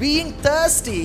being thirsty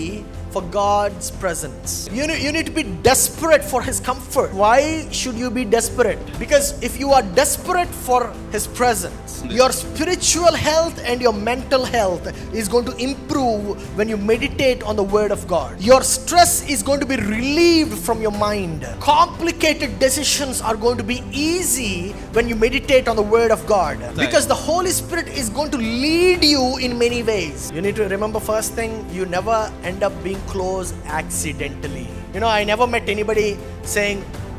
for God's presence. You need to be desperate for His comfort. Why should you be desperate? Because if you are desperate for His presence, your spiritual health and your mental health is going to improve when you meditate on the Word of God. Your stress is going to be relieved from your mind. Complicated decisions are going to be easy when you meditate on the Word of God. Because the Holy Spirit is going to lead you in many ways. You need to remember, first thing, you never end up being close accidentally. You know, I never met anybody saying,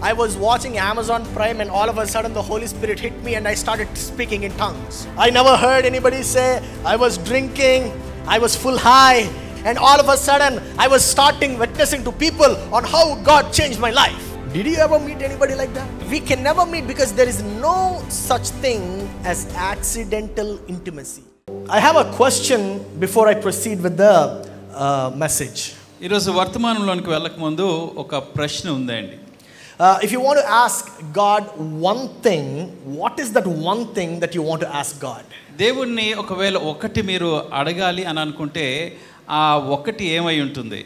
I was watching Amazon Prime and all of a sudden the Holy Spirit hit me and I started speaking in tongues. I never heard anybody say, I was drinking, I was full high, and all of a sudden I was starting witnessing to people on how God changed my life. Did you ever meet anybody like that? We can never meet because there is no such thing as accidental intimacy. I have a question before I proceed with the message. ఈరోజు వర్తమానంలోనికి వెళ్ళకముందు ఒక ప్రశ్న ఉందండి. If you want to ask God one thing, what is that one thing that you want to ask God? దేవుణ్ణి ఒకవేళ ఒకటి మీరు అడగాలి అని అనుకుంటే ఆ ఒకటి ఏమై ఉంటుంది?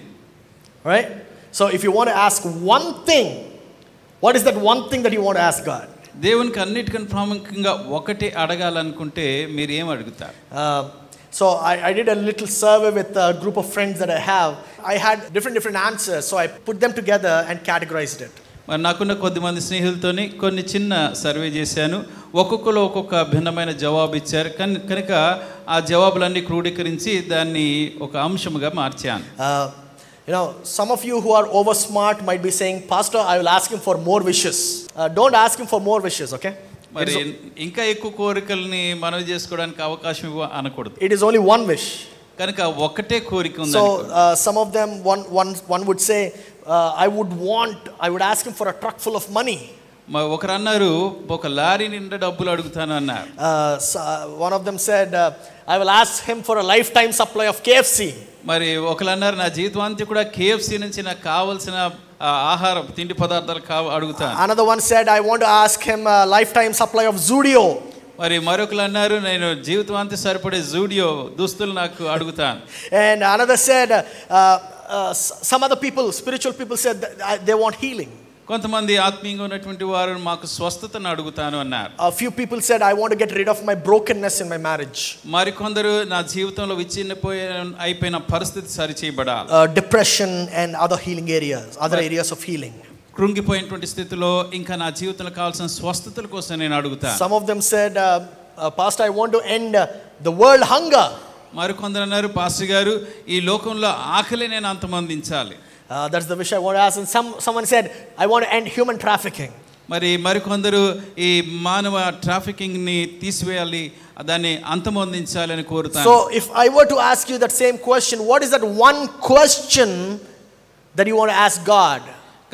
Right? So if you want to ask one thing, what is that one thing that you want to ask God? దేవునికి అన్నిటికన్నా ప్రాముఖ్యంగా ఒకటి అడగాలనుకుంటే మీరు ఏం అడుగుతారు? So I did a little survey with a group of friends that I have. I had different answers, so I put them together and categorized it. మరి నాకున్న కొద్దిమంది స్నేహితులతోని కొన్ని చిన్న సర్వే చేశాను. ఒక్కొక్కరు ఒక్కొక్క భిన్నమైన జవాబు ఇచ్చారు. కనుక ఆ జవాబులన్నీ క్రోడీకరించి దాన్ని ఒక అంశముగా మార్చాను. You know, some of you who are over smart might be saying, Pastor, I will ask him for more wishes. Don't ask him for more wishes, okay? మరి ఇంకా ఎక్కువ కోరికల్ని మనవి చేసుకోవడానికి అవకాశం అనకూడదు. It is only one wish. కనుక ఒకటే కోరిక ఉంది. So some of them, one would say, I would ask him for a truck full of money. ఒకరు అన్నారు ఒక లారీ నిండా డబ్బులు అడుగుతాను అన్నారు. One of them said, I will ask him for a lifetime supply of KFC. మరి ఒకరు అన్నారు నా జీవితాంతం కూడా KFC నుంచి నాకు కావాల్సిన ఆహారం తిండి పదార్థాలు అడుగుతాను. Another one said, I want to ask him a lifetime supply of Zudio. మరి మరొకరు అన్నారు నేను జీవితాంతం సరిపడే జూడియో దుస్తులు నాకు అడుగుతాను. And another said, some other people, spiritual people said they want healing. కొంతమంది ఆత్మీయంగా ఉన్నటువంటి వారు మాకు స్వస్థతను అడుగుతాను అన్నారు. A few people said I want to get rid of my brokenness in my marriage. మరికొందరు నా జీవితంలో అయిపోయిన పరిస్థితి సరిచేయబడాలి. Depression and other healing areas, other areas of healing. కృంగిపోయినటువంటి స్థితిలో ఇంకా నా జీవితంలో కావాల్సిన స్వస్థతల కోసం నేను అడుగుతాను. Some of them said, Pastor, I want to end the world hunger. మరికొందరు అన్నారు పాస్టర్ గారు ఈ లోకంలో ఆకలి నేను అంతమొందించాలి. That's the wish I want to ask. And someone said, I want to end human trafficking. మరికొందరు ఈ మానవ ట్రాఫికింగ్ ని తీసివేయాలి, దాన్ని అంతమొందించాలి అని కోరుతాను. So if I were to ask you that same question, what is that one question that you want to ask God?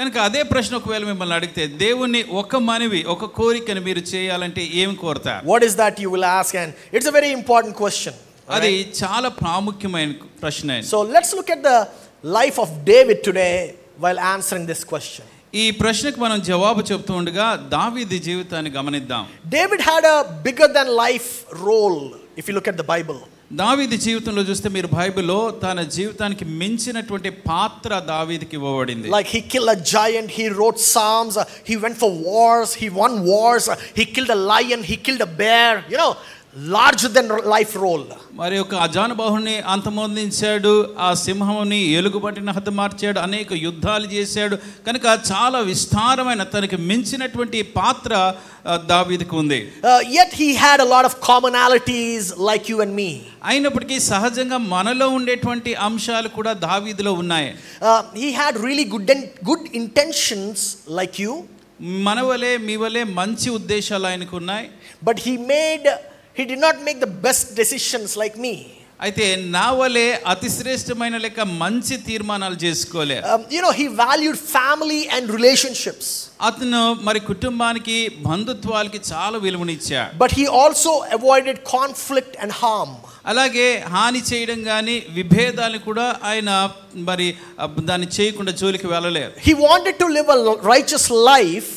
కనుక అదే ప్రశ్న ఒకవేళ మిమ్మల్ని అడిగితే దేవుణ్ణి ఒక మనవి ఒక కోరికను మీరు చేయాలంటే ఏం కోరుతారు? What is that you will ask? And it's a very important question. అది చాలా ప్రాముఖ్యమైన ప్రశ్న. So let's look at the life of David today while answering this question. ఈ ప్రశ్నకు మనం జవాబు చెప్తూ ఉండగా దావీదు జీవితాన్ని గమనిద్దాం. David had a bigger than life role if you look at the Bible. దావీదు జీవితంలో చూస్తే మీరు బైబిల్లో తన జీవితానికి మించినటువంటి పాత్ర దావీదుకి ఇవ్వబడింది. Like he killed a giant, he wrote psalms, he went for wars, he won wars, he killed a lion, he killed a bear, you know, larger than life role. మరి ఒక అజానుబాహుని అంతమొందించాడు, ఆ సింహముని ఎలుగుబంటిని హతమార్చాడు, అనేక యుద్ధాలు చేశాడు. కనుక చాలా విస్తారమైన తనకి మించినటువంటి పాత్ర దావీదుకు ఉంది. Yet he had a lot of commonalities like you and me. అయినప్పటికీ సహజంగా మనలో ఉండేటువంటి అంశాలు కూడా దావీదులో ఉన్నాయి. He had really good intentions like you. మన వలే మీ వలే మంచి ఉద్దేశాలు ఆయనకు ఉన్నాయి. But he did not make the best decisions like me. అయితే నా వలే అతి శ్రేష్టమైన లెక్క మంచి తీర్మానాలు చేసుకోలే. You know, he valued family and relationships. అతను మరి కుటుంబానికి బంధుత్వాలకి చాలా విలువనిచ్చాడు. But he also avoided conflict and harm. అలాగే హాని చేయడం గాని విభేదాలను కూడా ఆయన మరి దాన్ని చేయకుండా జోలికి వెళ్ళలేదు. He wanted to live a righteous life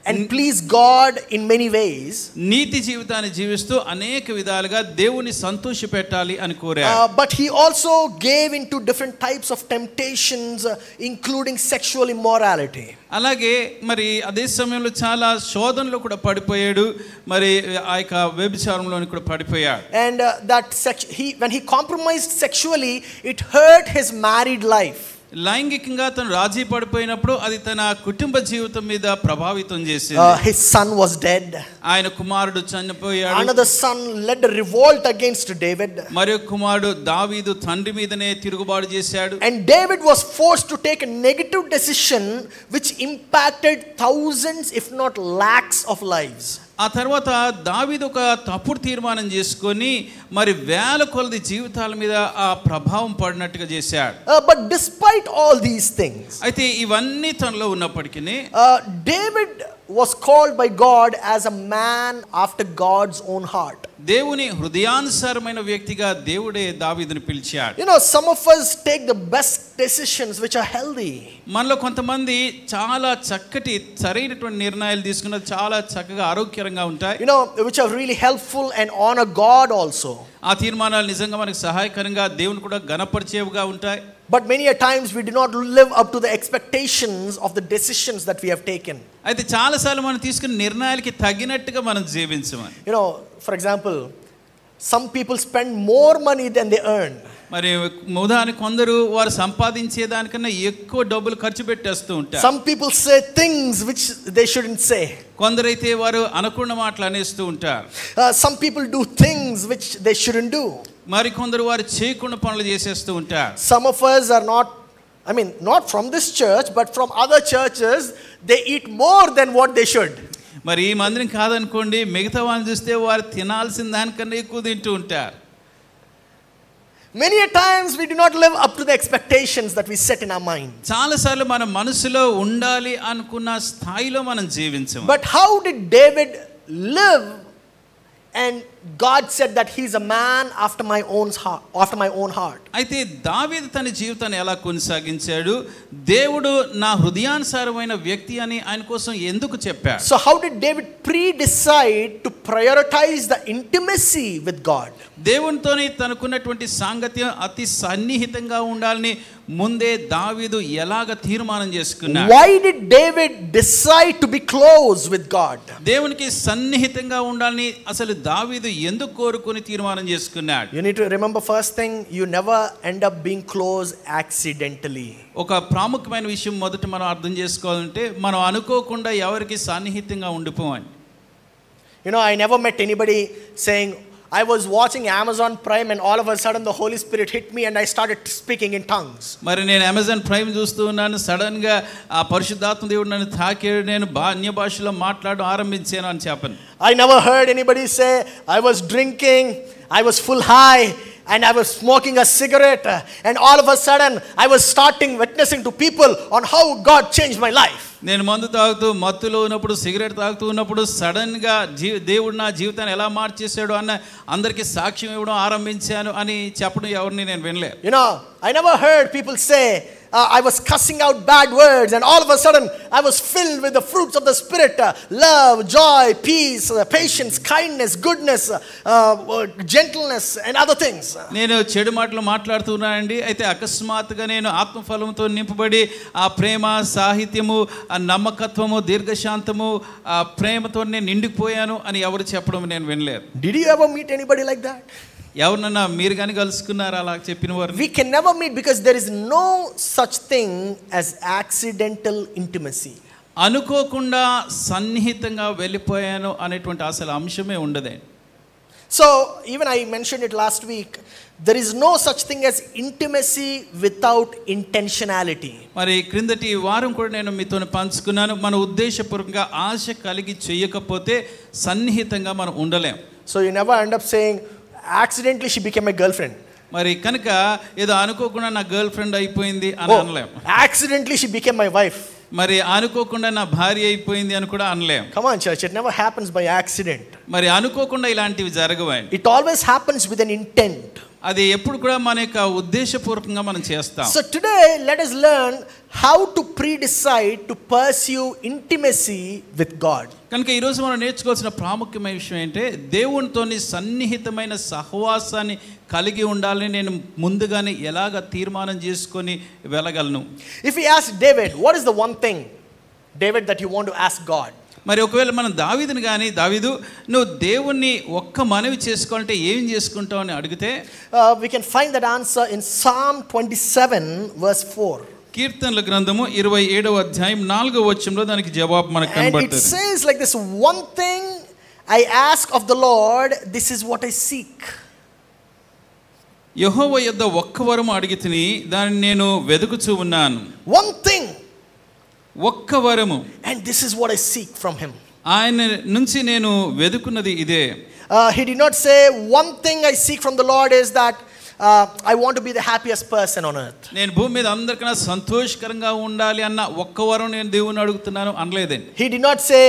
and please God in many ways. నీతి జీవితాన్ని జీవిస్తూ అనేక విధాలుగా దేవుని సంతోషపెట్టాలి అని కోరారు. But he also gave into different types of temptations, including sexual immorality. అలాగే మరి అదే సమయంలో చాలా శోధనలో కూడా పడిపోయాడు, మరి ఆ యొక్క వ్యభిచారంలోని కూడా పడిపోయాడు. And when he compromised sexually, it hurt his married life. లైంగికంగా తను రాజీ పడిపోయినప్పుడు అది తన కుటుంబ జీవితం మీద ప్రభావితం చేసింది. His son was dead. ఆయన కుమారుడు చనిపోయాడు. Another son led a revolt against David. మరో కుమారుడు దావీదు తండ్రి మీదనే తిరుగుబాటు చేశాడు. And David was forced to take a negative decision which impacted thousands if not lakhs of lives. ఆ తర్వాత దావీదు ఒక తప్పుడు తీర్మానం చేసుకొని మరి వేల కొలది జీవితాల మీద ఆ ప్రభావం పడినట్టుగా చేశాడు. But despite all these things, అయితే ఇవన్నీ తనలో ఉన్నప్పటికీ David was called by God as a man after God's own heart. దేవుని హృదయానుసారమైన వ్యక్తిగా దేవుడే దావీదుని పిలిచాడు. You know, some of us take the best decisions which are healthy. మనలో కొంతమంది చాలా చక్కటి సరైనటువంటి నిర్ణయాలు తీసుకున్నది చాలా చక్కగా ఆరోగ్యకరంగా ఉంటాయి. You know, which are really helpful and honor God also. ఆ తీర్మానాలు నిజంగా మనకు సహాయకరంగా దేవుని కూడా ఘనపరిచేవిగా ఉంటాయి. But many a times we do not live up to the expectations of the decisions that we have taken. అయితే చాలాసార్లు మనం తీసుకున్న నిర్ణయాలకి తగినట్టుగా మనం జీవించము. You know, for example, some people spend more money than they earn. మరి ఉదాహరణకు కొందరు వారు సంపాదించే దానికన్నా ఎక్కువ డబ్బులు ఖర్చు పెట్టేస్తూ ఉంటారు. Some people say things which they shouldn't say. కొందరైతే వారు అనకుండా మాటలు అనేస్తూ ఉంటారు. Some people do things which they shouldn't do. మరి కొందరు వారు చేయకుండా పనులు చేసేస్తూ ఉంటారు. Some of us are not from this church, but from other churches, they eat more than what they should. మరి ఈ మందిరం కాదనుకోండి, మిగతా వాళ్ళని చూస్తే వారు తినాల్సిన దానికన్నా ఎక్కువ తింటూ ఉంటారు. Many a times we do not live up to the expectations that we set in our mind. చాలాసార్లు మన మనసులో ఉండాలి అనుకున్న స్థాయిలో మనం జీవించము. But how did David live? And God said that he's a man after my own heart. అయితే దావీదు తన జీవితాన్ని ఎలా కొనసాగించాడు? దేవుడు నా హృదయానుసారమైన వ్యక్తి అని ఆయన కోసం ఎందుకు చెప్పాడు? So how did David pre-decide to prioritize the intimacy with God? దేవునితోని తనకున్నటువంటి సాంగత్యం అతి సన్నిహితంగా ఉండాలని ముందే దావీదు ఎలాగ తీర్మానం చేసుకున్నాడు? Why did David decide to be close with God? దేవునికి సన్నిహితంగా ఉండాలని అసలు దావీదు ఎందుకు కోరుకొని తీర్మానం చేసుకున్నాడు? You need to remember first thing, you never end up being close accidentally. ఒక ప్రాముఖ్యమైన విషయం మొదట మనం అర్థం చేసుకోవాలంటే మనం అనుకోకుండా ఎవరికి సన్నిహితంగా ఉండిపోవాలి. You know, I never met anybody saying, I was watching Amazon Prime and all of a sudden the Holy Spirit hit me and I started speaking in tongues. మరి నేను అమెజాన్ ప్రైమ్ చూస్తూ ఉన్నాను, సడన్ గా ఆ పరిశుద్ధాత్మ దేవుడు నన్ను తాకాడు, నేను అన్య భాషలో మాట్లాడడం ఆరంభించాను అని చెప్పను. I never heard anybody say, I was drinking, I was full high and I was smoking a cigarette and all of a sudden I was starting witnessing to people on how God changed my life. నేను మందు తాగుతూ మత్తులో ఉన్నప్పుడు, cigarette తాగుతూ ఉన్నప్పుడు sudden గా దేవుడు నా జీవితాన్ని ఎలా మార్చేశాడు అన్న అందరికీ సాక్ష్యం ఇవ్వడం ఆరంభించాను అని చెప్పడం ఎవరిని నేను వినలేదు. You know, I never heard people say I was cussing out bad words and all of a sudden I was filled with the fruits of the Spirit, love, joy, peace, patience, kindness, goodness, gentleness and other things. నేను చెడు మాటలు మాట్లాడుతున్నానండి, అయితే అకస్మాత్తుగా నేను ఆత్మఫలంతో నింపబడి ఆ ప్రేమ, సాహిత్యము, ఆ నమ్మకత్వము, దీర్ఘశాంతము, ఆ ప్రేమతో నేను నిండిపోయాను అని ఎవరు చెప్పడం నేను వినలేదు. Did you ever meet anybody like that? ఎవరన్నా మీరు కానీ కలుసుకున్నారా అలా చెప్పిన వారు? We can never meet because there is no such thing as accidental intimacy. అనుకోకుండా సన్నిహితంగా వెళ్ళిపోయాను అనేటువంటి అసలు అంశమే ఉండదే. So even I mentioned it last week, there is no such thing as intimacy without intentionality. మరి క్రిందటి వారం కూడా నేను మీతో పంచుకున్నాను, మన ఉద్దేశపూర్వకంగా ఆశ కలిగి చేయకపోతే సన్నిహితంగా మనం ఉండలేం. So you never end up saying accidentally she became my girlfriend. మరి కనుక ఏదో అనుకోకుండా నా గర్ల్ ఫ్రెండ్ అయిపోయింది అని అనలేం. Accidentally she became my wife. మరి అనుకోకుండా నా భార్య అయిపోయింది అని కూడా అనలేం. Come on church, it never happens by accident. మరి అనుకోకుండా ఇలాంటివి జరగవండి. It always happens with an intent. అది ఎప్పుడు కూడా మన యొక్క ఉద్దేశపూర్వకంగా మనం చేస్తాం. So today let us learn how to pre-decide to pursue intimacy with God. కనుక ఈరోజు మనం నేర్చుకోవాల్సిన ప్రాముఖ్యమైన విషయం ఏంటంటే దేవునితోని సన్నిహితమైన సహవాసాన్ని కలిగి ఉండాలని నేను ముందుగానే ఎలాగ తీర్మానం చేసుకొని వెళ్ళగలను. If we ask David, what is the one thing, David, that you want to ask God? మరి ఒకవేళ మనం దావీదుని కానీ, దావీదు నువ్వు దేవుణ్ణి ఒక్క మనవి చేసుకోవాలంటే ఏం చేసుకుంటావు అని అడిగితే we can find that answer in Psalm 27 verse 4. కీర్తనల గ్రంథము 27వ అధ్యాయం 4వ వచనంలో దానికి జవాబు మనకు కనబడుతుంది. And it says like this, one thing I ask of the Lord, this is what I seek. యెహోవా యొద్ద ఒక్క వరము అడిగితిని, దాన్ని నేను వెదుకుచూ ఉన్నాను. One thing, ఒక్క వరము, and this is what I seek from him. ఆయన నుంచి నేను వెదుకున్నది ఇదే. He did not say one thing I seek from the Lord is that I want to be the happiest person on earth. నేను భూమి మీద అందరికన్నా సంతోషకరంగా ఉండాలి అన్న ఒక్క వరం నేను దేవుని అడుగుతున్నాను అనలేదండి. He did not say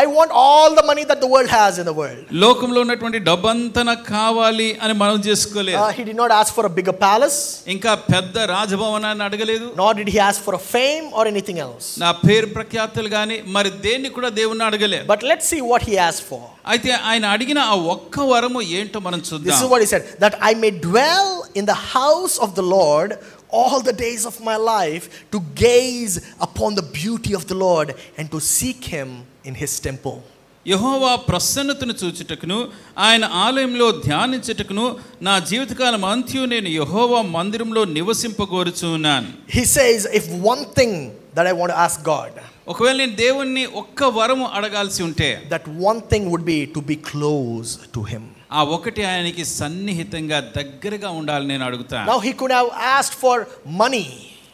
I want all the money that the world has in the world. లోకంలో ఉన్నటువంటి డబ్బంతా నాకు కావాలి అని మనం చేసుకోలేదు. He did not ask for a bigger palace. ఇంకా పెద్ద రాజభవనాన్ని అడగలేదు. Nor did he ask for a fame or anything else. నా పేరు ప్రఖ్యాతులు గాని మరి దేన్ని కూడా దేవుణ్ణి అడగలేదు. But let's see what he asked for. అయితే ఆయన అడిగిన ఆ ఒక్క వరము ఏంటో మనం చూద్దాం. This is what he said, that I may dwell in the house of the Lord all the days of my life, to gaze upon the beauty of the Lord and to seek him in his temple. యెహోవా ప్రసన్నతను చూచుటకును ఆయన ఆలయంలో ధ్యానించుటకును నా జీవితకాలం అంత్యం నేను యెహోవా మందిరంలో నివసింపగోరుచున్నాను. He says, if one thing that I want to ask God, ఒకవేళ నేను దేవుణ్ణి ఒక్క వరము అడగాల్సి ఉంటే that one thing would be to be close to him. ఆ ఒకటి ఆయనకి సన్నిహితంగా దగ్గరగా ఉండాలి నేను అడుగుతాను. Now he could have asked for money.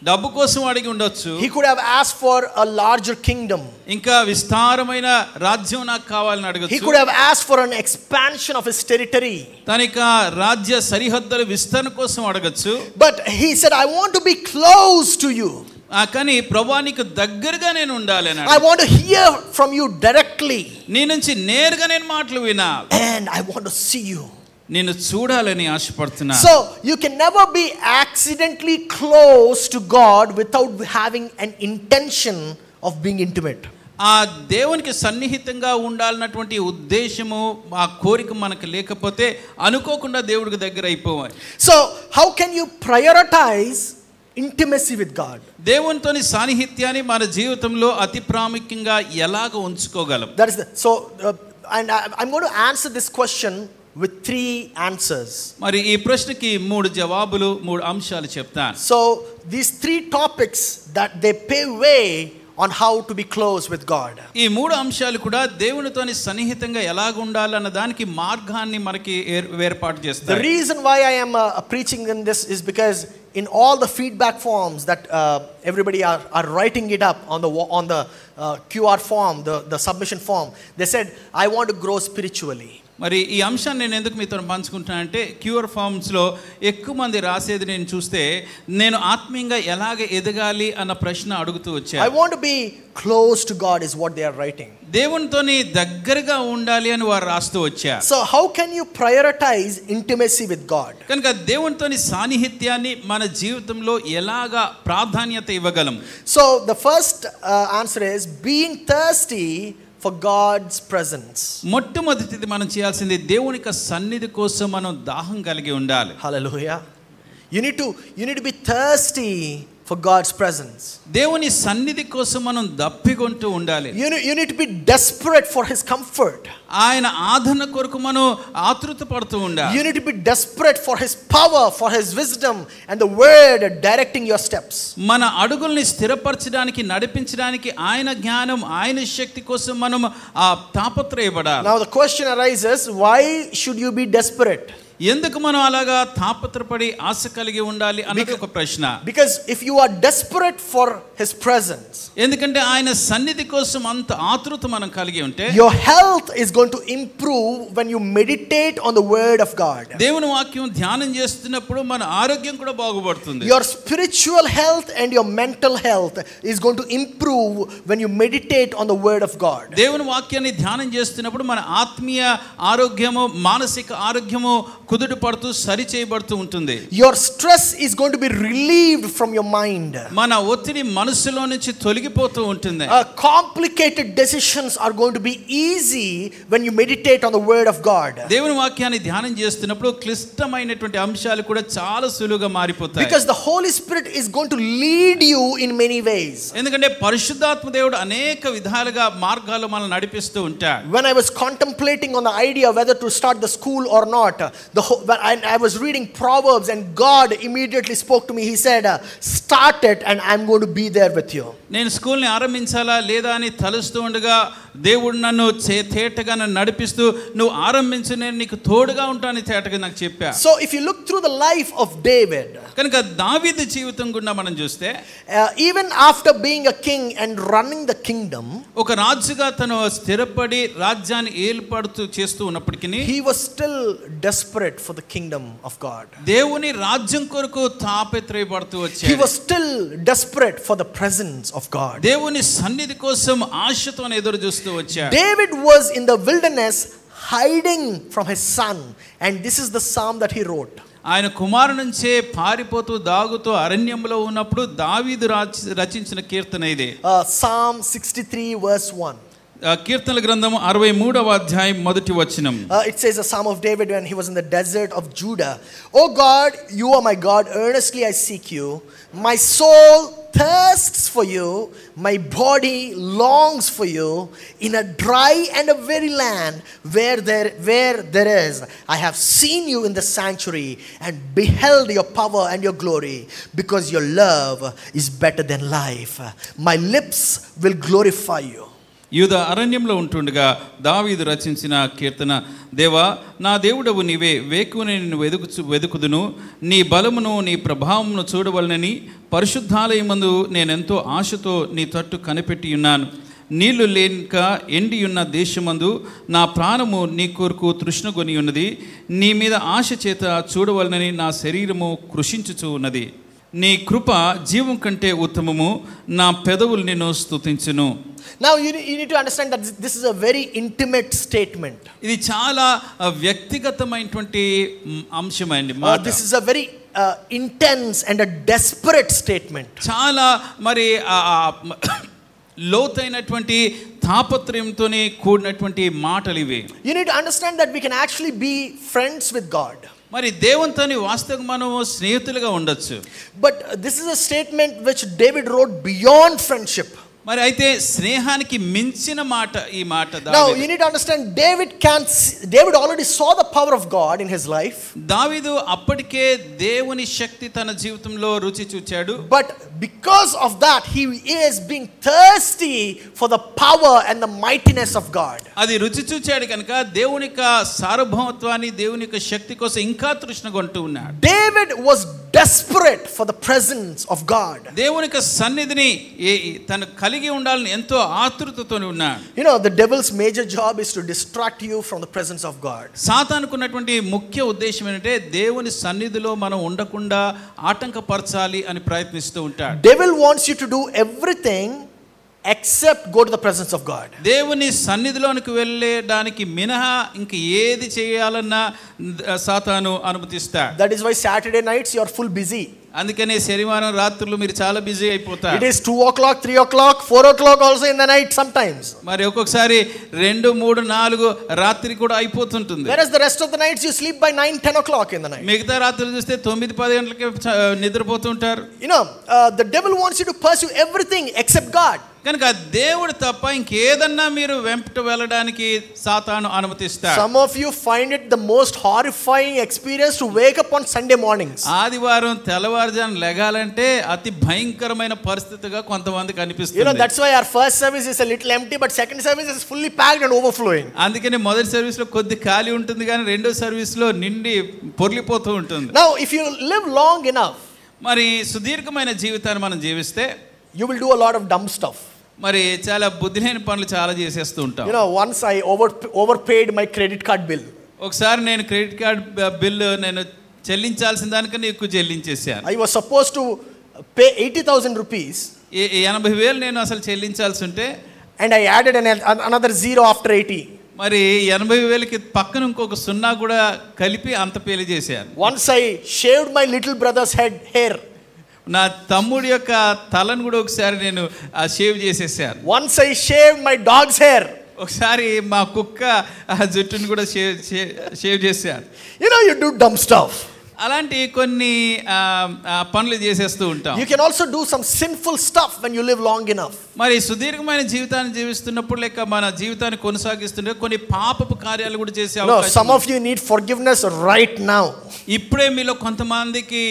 డబ్బు కోసం అడిగి ఉండొచ్చు. He could have asked for a larger kingdom. ఇంకా విస్తారమైన రాజ్యం నాకు కావాలని అడగొచ్చు. He could have asked for an expansion of his territory. తనక రాజ్య సరిహద్దుల విస్తరణ కోసం అడగొచ్చు. But he said, I want to be close to you. కానీ ప్రభువానికి దగ్గరగా నేను ఉండాలి అని. I want to hear from you directly. నీ నుంచి నేరుగా నేను మాటలు వినాలి. And I want to see you. నేను చూడాలని ఆశపడుతున్నా. So you can never be accidentally close to God without having an intention of being intimate. ఆ దేవునికి సన్నిహితంగా ఉండాలన్నటువంటి ఉద్దేశము ఆ కోరిక మనకు లేకపోతే అనుకోకుండా దేవుడికి దగ్గర అయిపోవాలి. So how can you prioritize intimacy with God? దేవునితోని సాన్నిహిత్యాన్ని మన జీవితంలో అతి ప్రాముఖ్యంగా ఎలాగ ఉంచుకోగలం? That is and I'm going to answer this question with 3 answers. మరి ఈ ప్రశ్నకి 3 జవాబులు 3 అంశాలు చెప్తాను. So these 3 topics that they pave way on how to be close with God. ఈ 3 అంశాలు కూడా దేవునితోని సన్నిహితంగా ఎలాగ ఉండాలన్న దానికి మార్గాన్ని మనకి ఏర్పాటు చేస్తాయి. The reason why I am preaching in this is because in all the feedback forms that everybody are writing it up on the QR form, the submission form, they said I want to grow spiritually. మరి ఈ అంశాన్ని నేను ఎందుకు మీతో పంచుకుంటున్నానంటే QR ఫామ్స్లో ఎక్కువ మంది రాసేది నేను చూస్తే నేను ఆత్మీయంగా ఎలాగ ఎదగాలి అన్న ప్రశ్న అడుగుతూ వచ్చాను. I want to be close to God is what they are writing. దేవునితోని దగ్గరగా ఉండాలి అని వారు రాస్తూ వచ్చారు. So how can you prioritize intimacy with God? కనుక దేవునితోని సాన్నిహిత్యాన్ని మన జీవితంలో ఎలాగా ప్రాధాన్యత ఇవ్వగలం? So the first answer is being thirsty for God's presence. మొట్టమొదటిది మనం చేయాల్సింది దేవుని యొక్క సన్నిధి కోసం మనం దాహం కలిగి ఉండాలి. Hallelujah. You need to be thirsty for God's presence. దేవుని సన్నిధి కోసం మనం దప్పికొంటూ ఉండాలి. You need to be desperate for his comfort. ఆయన ఆదరణ కొరకు మనం ఆతృత పడుతూ ఉండాలి. You need to be desperate for his power, for his wisdom and the word directing your steps. మన అడుగుల్ని స్థిరపరచడానికి నడిపించడానికి ఆయన జ్ఞానం ఆయన శక్తి కోసం మనం తాపత్రయపడాలి. Now the question arises, why should you be desperate? ఎందుకు మనం అలాగా తాపత్రపడి ఆశ కలిగి ఉండాలి అన్నది ఒక ప్రశ్న. Because if you are desperate for his presence, ఎందుకంటే ఆయన సన్నిధి కోసం అంత ఆతృత మనం కలిగి ఉంటే your health is going to improve when you meditate on the word of God. దేవుని వాక్యం ధ్యానం చేస్తున్నప్పుడు మన ఆరోగ్యం కూడా బాగుపడుతుంది. Your spiritual health and your mental health is going to improve when you meditate on the word of God. దేవుని వాక్యాన్ని ధ్యానం చేస్తున్నప్పుడు మన ఆత్మీయ ఆరోగ్యము మానసిక ఆరోగ్యము కుదుట పడుతూ సరి చేయబడుతూ ఉంటుంది. Your stress is going to be relieved from your mind. మన ఒత్తిడి మనసులో నుంచి తొలగిపోతూ ఉంటుంది. Complicated decisions are going to be easy when you meditate on the word of God. దేవుని వాక్యాన్ని ధ్యానం చేస్తున్నప్పుడు క్లిష్టమైనటువంటి అంశాలు కూడా చాలా సులువుగా మారిపోతాయి. Because the Holy Spirit is going to lead you in many ways. ఎందుకంటే పరిశుద్ధాత్మ దేవుడు అనేక విధాలుగా మార్గాల్లో మనల్ని నడిపిస్తూ ఉంటాడు. When I was contemplating on the idea whether to start the school or not, when I was reading Proverbs and God immediately spoke to me. He said, start it and I'm going to be there with you. నేను స్కూల్ని ఆరంభించాలా లేదా అని తలుస్తూ ఉండగా దేవుడు నన్ను తేటగా నన్ను నడిపిస్తూ నువ్వు ఆరంభించు నేను నీకు తోడుగా ఉంటానని తేటగా నాకు చెప్పా. So if you look through the life of David, కనుక దావీదు జీవితం గుండా మనం చూస్తే even after being a king and running the kingdom, ఒక రాజుగా తను స్థిరపడి రాజ్యాన్ని ఏలుపడుతూ చేస్తూ ఉన్నప్పటికీ he was still desperate for the kingdom of God. దేవుని రాజ్యం కొరకు తాపత్రయపడుతూ వచ్చాడు. He was still desperate for the presence of God. దేవుని సన్నిధి కోసం ఆశతో ఎదురు చూస్తూ వచ్చాడు. David was in the wilderness hiding from his son, and this is the psalm that he wrote. ఆయన కుమారు నుంచే పారిపోతూ దాగుతూ అరణ్యంలో ఉన్నప్పుడు దావీదు రచించిన కీర్తన ఇది. Psalm 63 verse 1. కీర్తనల గ్రంథం 63వ అధ్యాయం మొదటి వచనం. It says a psalm of David when he was in the desert of Judah. Oh God, you are my God, earnestly I seek you. My soul thirsts for you, my body longs for you in a dry and a weary land where there is. I have seen you in the sanctuary and beheld your power and your glory, because your love is better than life. My lips will glorify you. యూదా అరణ్యంలో ఉంటుండగా దావీదు రచించిన కీర్తన. దేవా నా దేవుడవు నీవే, వేకువనే నిన్ను వెదుకుదును, నీ బలమును నీ ప్రభావమును చూడవలనని పరిశుద్ధాలయమందు నేనెంతో ఆశతో నీ తట్టు కనిపెట్టి ఉన్నాను. నీళ్లు లేక ఎండియున్న దేశమందు నా ప్రాణము నీ కొరకు తృష్ణగొని ఉన్నది. నీ మీద ఆశ చేత చూడవలనని నా శరీరము కృషించుచూ ఉన్నది. నీ కృప జీవం కంటే ఉత్తమము, నా పెదవులు నిన్ను స్తుతించును. Now you need to understand that this is a very intimate statement. ఇది చాలా వ్యక్తిగతమైనటువంటి అంశమండి మాట. This is a very intense and a desperate statement. చాలా మరి లోతైనటువంటి తాపత్రయంతోనే కూడినటువంటి మాటలు ఇవి. You need to understand that we can actually be friends with God. మరి దేవునితోని వాస్తవంగా మనం స్నేహితులుగా ఉండొచ్చు. But this is a statement which David wrote beyond friendship. మరి అయితే స్నేహానికి మించిన మాట ఈ మాట. Now you need to understand David already saw the power of God in his life. దావీదు అప్పటికే దేవుని శక్తి తన జీవితంలో రుచి చూచాడు. But because of that he is being thirsty for the power and the mightiness of God. అది రుచి చూచాడు కనుక దేవుని యొక్క సార్వభౌమత్వాన్ని దేవుని యొక్క శక్తి కోసం ఇంకా తృష్ణగొంటూ ఉన్నాడు. David was desperate for the presence of God. దేవుని యొక్క సన్నిధిని తన కలిగి ఉండాలని ఎంతో ఆతృతతో ఉన్నాడు. You know, the devil's major job is to distract you from the presence of God. సాతానుకున్నటువంటి ముఖ్య ఉద్దేశం ఏంటంటే దేవుని సన్నిధిలో మనం ఉండకుండా ఆటంకపరచాలి అని ప్రయత్నిస్తూ ఉంటాడు. Devil wants you to do everything except go to the presence of God. దేవుని సన్నిధిలోనికి వెళ్ళడానికి మినహా ఇంక ఏది చేయాలన్నా సాతాను అనుమతిస్తాడు. That is why Saturday nights you are full busy. అందుకనే శనివారం రాత్రులు మీరు చాలా బిజీ అయిపోతారు. It is 2 o'clock, 3 o'clock, 4 o'clock also in the night sometimes. మరి ఒక్కొక్కసారి 2, 3, 4 రాత్రి కూడా అయిపోతుంటుంది. Whereas the rest of the nights you sleep by 9, 10 o'clock in the night. మిగతా రాత్రులు చూస్తే 9, 10 గంటలకే నిద్రపోతుంటారు. You know, the devil wants you to pursue everything except God. కనుక దేవుడు తప్ప ఇంకేదన్నా మీరు వెంట వెళ్ళడానికి సాతాను అనుమతిస్తాడు. Some of you find it the most horrifying experience to wake up on Sunday mornings. ఆదివారం తెల్లవారుజామున లెగాలంటే అతి భయంకరమైన పరిస్థితిగా కొంతమందికి అనిపిస్తుంది. You know, that's why our first service is a little empty, but second service is fully packed and overflowing. అందుకనే మొదటి service లో కొద్ది ఖాళీ ఉంటుంది కానీ రెండో సర్వీస్ లో నిండి పొర్లిపోతూ ఉంటుంది. Now if you live long enough, మరి సుదీర్ఘమైన జీవితాన్ని మనం జీవిస్తే you will do a lot of dumb stuff. మరి చాలా బుద్ధిలేని పనులు చాలా చేసేస్తూ ఉంటాం. You know, once I overpaid my credit card bill. ఒకసారి నేను క్రెడిట్ కార్డ్ బిల్లు నేను చెల్లించాల్సిన దానికన్నా ఎక్కువ చెల్లించేసాను. I was supposed to pay 80,000 rupees. 80,000 నేను అసలు చెల్లించాల్సి ఉంటే and I added another zero after 80. మరి 80,000కి పక్కన ఇంకొక 0 కూడా కలిపి అంత పెళ్లి చేశారు. Once I shaved my little brother's hair. నా తమ్ముడి యొక్క తలను కూడా ఒకసారి నేను షేవ్ చేసేసాను. Once I shaved my dog's hair. ఒకసారి మా కుక్క జుట్టును కూడా షేవ్ చేశాను. You do dumb stuff. అలాంటి కొన్ని పనులు చేసేస్తూ ఉంటాం. You can also do some sinful stuff when you live long enough. మరి సుదీర్ఘమైన జీవితాన్ని జీవిస్తున్నప్పుడు లేక మన జీవితాన్ని కొనసాగిస్తుంటే కొన్ని పాపపు కార్యాలు కూడా చేసే అవకాశం. Some of you need forgiveness right now. ఇప్పుడే మీలో కొంతమందికి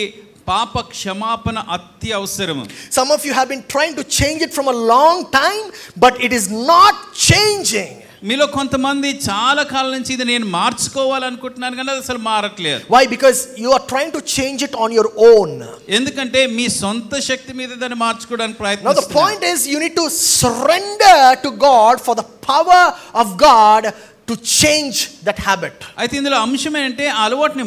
పాప క్షమాపణ అతి అవసరం. Some of you have been trying to change it from a long time, but it is not changing. మీలో కొంతమంది చాలా కాలం నుంచి ఇది నేను మార్చుకోవాలనుకుంటున్నాను కానీ అది అసలు మారట్లేదు. Why? Because you are trying to change it on your own. ఎందుకంటే మీ సొంత శక్తి మీద దాన్ని మార్చుకోవడానికి Now the ప్రయత్నిస్తున్నారు. point is you need to surrender to God for the power of God to change that habit. అయితే ఇందులో అంశం ఏంటంటే ఆ అలవాటుని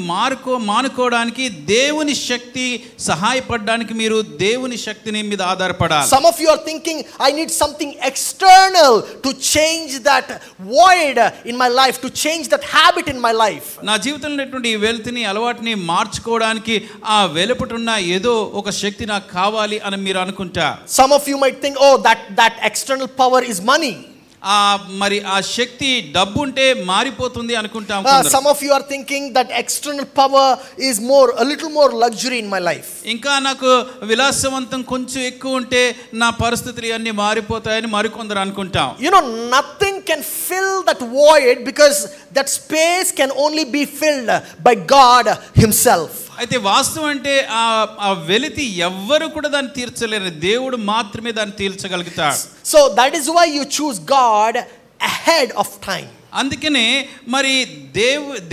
మానుకోవడానికి దేవుని శక్తి సహాయపడడానికి మీరు దేవుని శక్తిని మీద ఆధారపడాలి. Some of you are thinking, I need something external to change that void in my life, to change that habit in my life. నా జీవితంలో ఉన్నటువంటి ఈ వెల్త్ని అలవాటుని మార్చుకోవడానికి ఆ వెలుపటున్న ఏదో ఒక శక్తి నాకు కావాలి అని మీరు అనుకుంటా. Some of you might think, oh, that external power is money. మరి ఆ శక్తి డబ్బు ఉంటే మారిపోతుంది అనుకుంటాం. Some of you are thinking that external power is a little more luxury in my life. ఇంకా నాకు విలాసవంతం కొంచెం ఎక్కువ ఉంటే నా పరిస్థితులు అన్నీ మారిపోతాయని మరికొందరు అనుకుంటాం. Nothing can fill that void because that space can only be filled by God himself. అయితే వాస్తవం అంటే ఆ వెలితి ఎవ్వరు కూడా దాన్ని తీర్చలేరు, దేవుడు మాత్రమే దాన్ని తీర్చగలుగుతాడు. So that is why you choose God ahead of time. అందుకనే మరి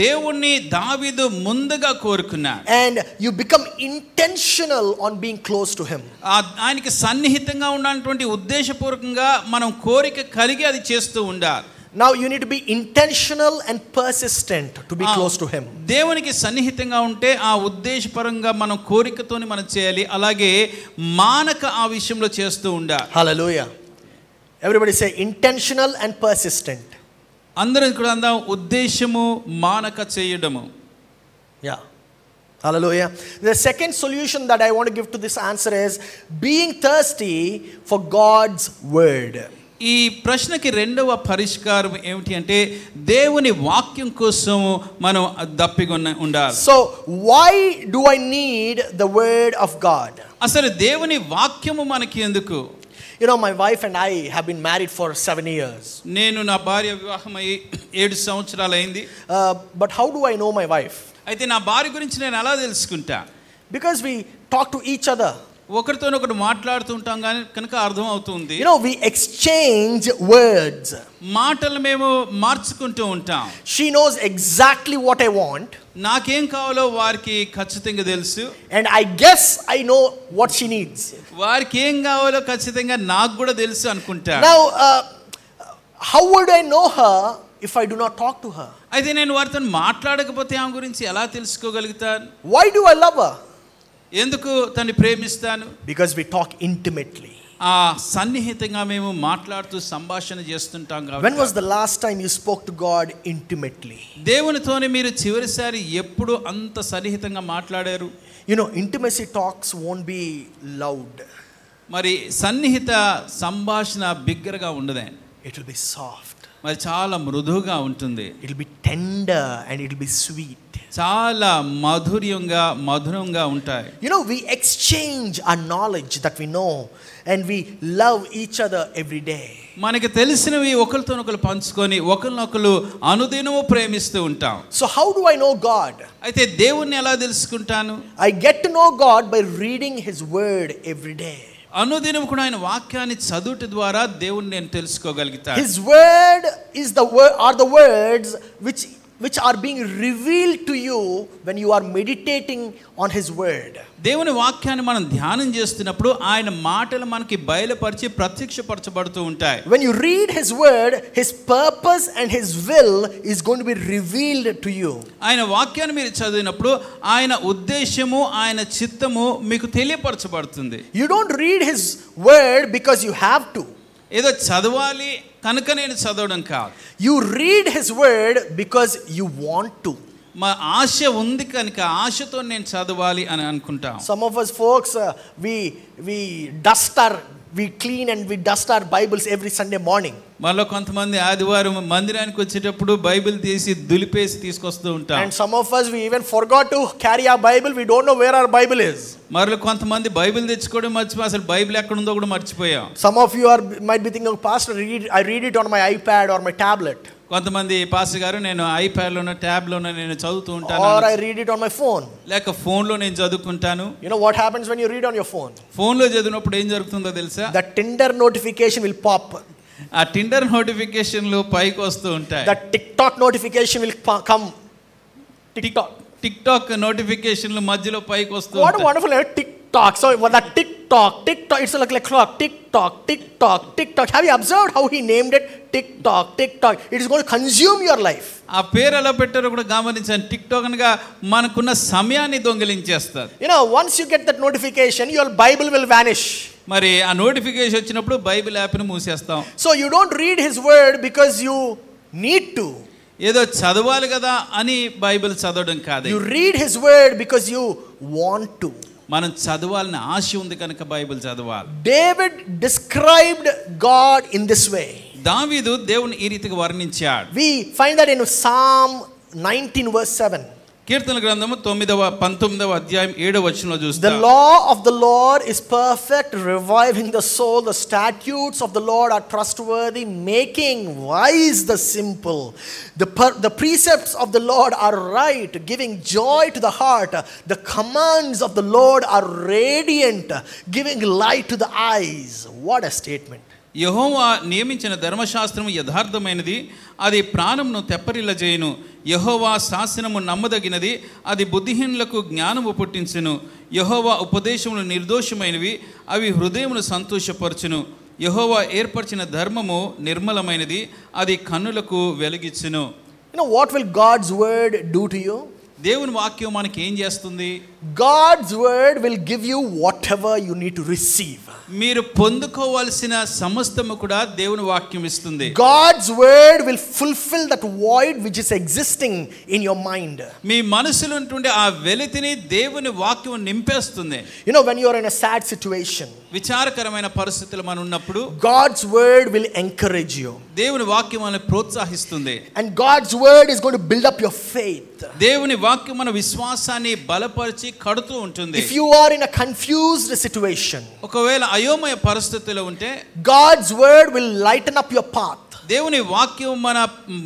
దేవుణ్ణి దావీదు ముందుగా కోరుకున్నాడు. And you become intentional on being close to him. ఆయనకి సన్నిహితంగా ఉన్నటువంటి ఉద్దేశపూర్వకంగా మనం కోరిక కలిగి అది చేస్తూ ఉండాలి. Now you need to be intentional and persistent to be close to him. దేవునికి సన్నిహితంగా ఉంటే ఆ ఉద్దేశపరంగా మనం కోరికతోని మనం చేయాలి, అలాగే మానక ఆ విషయంలో చేస్తూ ఉండాలి. Hallelujah. Everybody say intentional and persistent. అందరం కూడా అందాం, ఉద్దేశము మానక చేయడము. Yeah. Hallelujah. The second solution that I want to give to this answer is being thirsty for God's word. ఈ ప్రశ్నకి రెండవ పరిష్కారం ఏమిటి అంటే దేవుని వాక్యం కోసం మనం దప్పిగొన్న ఉండాలి. So why do I need the word of God? అసలు దేవుని వాక్యము మనకి ఎందుకు? My wife and I have been married for 7 years. నేను నా భార్య వివాహమై 7 సంవత్సరాలు అయింది. But how do I know my wife? అయితే నా భార్య గురించి నేను ఎలా తెలుసుకుంటా? Because we talk to each other. ఒకరితోనొకరు మాట్లాడుతూ ఉంటాం కనుక అర్థం అవుతుంది. We exchange words. మాటలు మేము మార్చుకుంటూ ఉంటాం. She knows exactly what I want. నాకేం కావాలో వారికి ఖచ్చితంగా తెలుసు. And I guess I know what she needs. వారికి ఏం కావాలో ఖచ్చితంగా నాకు కూడా తెలుసు అనుకుంటా. Now how would I know her if I do not talk to her? అయితే నేను వారితో మాట్లాడకపోతే ఆమె గురించి ఎలా తెలుసుకోగలుగుతాను? Why do I love her? ఎందుకు తన్ని ప్రేమిస్తాను? Because we talk intimately. సన్నిహితంగా మేము మాట్లాడుతూ సంభాషణ చేస్తుంటాం కాబట్టి. When was the last time you spoke to God intimately? దేవునితోనే మీరు చివరిసారి ఎప్పుడు అంత సన్నిహితంగా మాట్లాడారు? Intimacy talks won't be loud. మరి సన్నిహిత సంభాషణ బిగ్గరగా ఉండదే. It will be soft. మరి చాలా మృదువుగా ఉంటుంది. It will be tender and it will be sweet. చాలా మధురంగా ఉంటాయి. We exchange our knowledge that we know and we love each other every day. మనకి తెలిసినవి ఒకరితోనొకరు పంచుకొని ఒకరినొకరు అనుదినము ప్రేమిస్తూ ఉంటాం. So how do I know God? అయితే దేవుణ్ణి ఎలా తెలుసుకుంటాను? I get to know God by reading his word every day. అనుదినం కూడా ఆయన వాక్యాన్ని చదువుట ద్వారా దేవుణ్ణి నేను తెలుసుకోగలుగుతాను. His word are the words which are being revealed to you when you are meditating on his word. దేవుని వాక్యాన్ని మనం ధ్యానం చేస్తున్నప్పుడు ఆయన మాటలు మనకి బయలుపరిచి ప్రత్యక్షపరచబడుతూ ఉంటాయి. When you read his word, his purpose and his will is going to be revealed to you. ఆయన వాక్యాన్ని మీరు చదివినప్పుడు ఆయన ఉద్దేశము ఆయన చిత్తము మీకు తెలియపరచబడుతుంది. You don't read his word because you have to. ఏదో చదవాలి కనుక నేను చదవడం కాదు. You read his word because you want to. మా ఆశ ఉంది కనుక ఆశతో నేను చదవాలి అని అనుకుంటాం. Some of us folks we clean and we dust our Bibles every Sunday morning. మనలో కొంతమంది ఆదివారం మందిరానికి వచ్చేటప్పుడు బైబిల్ తీసి దులిపేసి తీసుకొస్తూ ఉంటాం. And some of us we even forgot to carry our Bible. We don't know where our Bible is. మరో కొంతమంది బైబిల్ తెచ్చుకోవడం మర్చిపోయి అసలు బైబిల్ ఎక్కడ ఉందో కూడా మర్చిపోయాం. Some of you might be thinking, Pastor, I read it on my iPad or my tablet. కొంతమంది పాస్టర్ గారు నేను ఐప్యాడ్లోనో ట్యాబ్లోనో నేను చదువుతూ ఉంటాను, or I read it on my phone. లేక ఫోన్లో నేను చదువుకుంటాను. You know what happens when you read on your phone? ఫోన్లో చదివినప్పుడు ఏం జరుగుతుందో తెలుసా? The Tinder notification will pop. ఆ టిండర్ నోటిఫికేషన్లు పైకి వస్తూ ఉంటాయి. The TikTok notification will come. TikTok నోటిఫికేషన్లు మధ్యలో పైకి వస్తూ ఉంటాయి. What a wonderful name, TikTok. So the TikTok, it's like a clock. TikTok. Have you observed how he named it? TikTok. It is going to consume your life. ఆ పేరు ఎలా పెట్టారో కూడా గమనించాను. టిక్టాక్ అనగా మనకున్న సమయాన్ని దొంగిలించేస్తారు. You know, once you get that notification, your Bible will vanish. మరి ఆ నోటిఫికేషన్ వచ్చినప్పుడు బైబిల్ యాప్ని మూసేస్తాం. So you don't read his word because you need to. ఏదో చదవాలి కదా అని బైబిల్ చదవడం కాదు. You read his word because you want to. మనం చదవాలని ఆశ ఉంది కనుక బైబిల్ చదవాలి. David described God in this way. దావీదు దేవుని ఈ రీతిగా వర్ణించాడు. We find that in Psalm 19 verse 7. కీర్తన గ్రంథము 19వ అధ్యాయం 7వ వచనంలో చూస్తాం. The law of the Lord is perfect, reviving the soul. The statutes of the Lord are trustworthy, making wise the simple. The precepts of the Lord are right, giving joy to the heart. The commands of the Lord are radiant, giving light to the eyes. What a statement. యెహోవా నియమించిన ధర్మశాస్త్రము యథార్థమైనది, అది ప్రాణమును తెప్పరిల్లజేయును. యెహోవా శాసనము నమ్మదగినది, అది బుద్ధిహీనులకు జ్ఞానము పుట్టించును. యెహోవా ఉపదేశములు నిర్దోషమైనవి, అవి హృదయమును సంతోషపరచును. యెహోవా ఏర్పరిచిన ధర్మము నిర్మలమైనది, అది కన్నులకు వెలుగిచ్చును. You know what will God's word do to you? దేవుని వాక్యం మనకి ఏం చేస్తుంది? God's word will give you whatever you need to receive. మీరు పొందుకోవాల్సిన సమస్తము కూడా దేవుని వాక్యం ఇస్తుంది. God's word will fulfill that void which is existing in your mind. మీ మనసులో ఉండే ఆ వెలితిని దేవుని వాక్యం నింపేస్తుంది. You know, when you are in a sad situation, విచారకరమైన పరిస్థితులు మనం ఉన్నప్పుడు God's word will encourage you. దేవుని వాక్యం మనల్ని ప్రోత్సహిస్తుంది. And God's word is going to build up your faith. దేవుని వాక్యం మన విశ్వాసాన్ని బలపరిచి కడుతూ ఉంటుంది. If you are in a confused situation, ఒకవేళ అయోమయ పరిస్థితిలో ఉంటే God's word will lighten up your path. దేవుని వాక్యం మన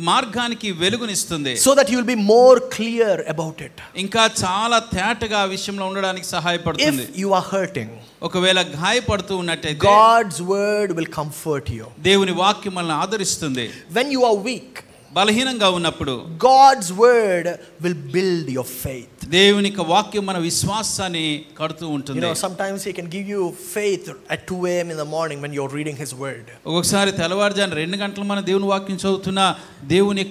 మార్గానికి వెలుగునిస్తుంది. So that you will be more clear about it. ఇంకా చాలా తేటగా ఆ విషయంలో ఉండడానికి సహాయపడుతుంది. If you are hurting, ఒకవేళ గాయపడుతూ ఉన్నట్టయితే God's word will comfort you. దేవుని వాక్యం మనల్ని ఆదరిస్తుంది. When you are weak, బలహీనంగా ఉన్నప్పుడు God's word will build your faith. దేవుని వాక్యం మన విశ్వాసాన్ని కడుతూ ఉంటుంది. You know, sometimes he can give you faith at 2 a.m. in the morning when you're reading his word. ఒకసారి తెల్లవారుజామున 2 గంటలకు మన దేవుని వాక్యం చదువుతున్నా దేవుని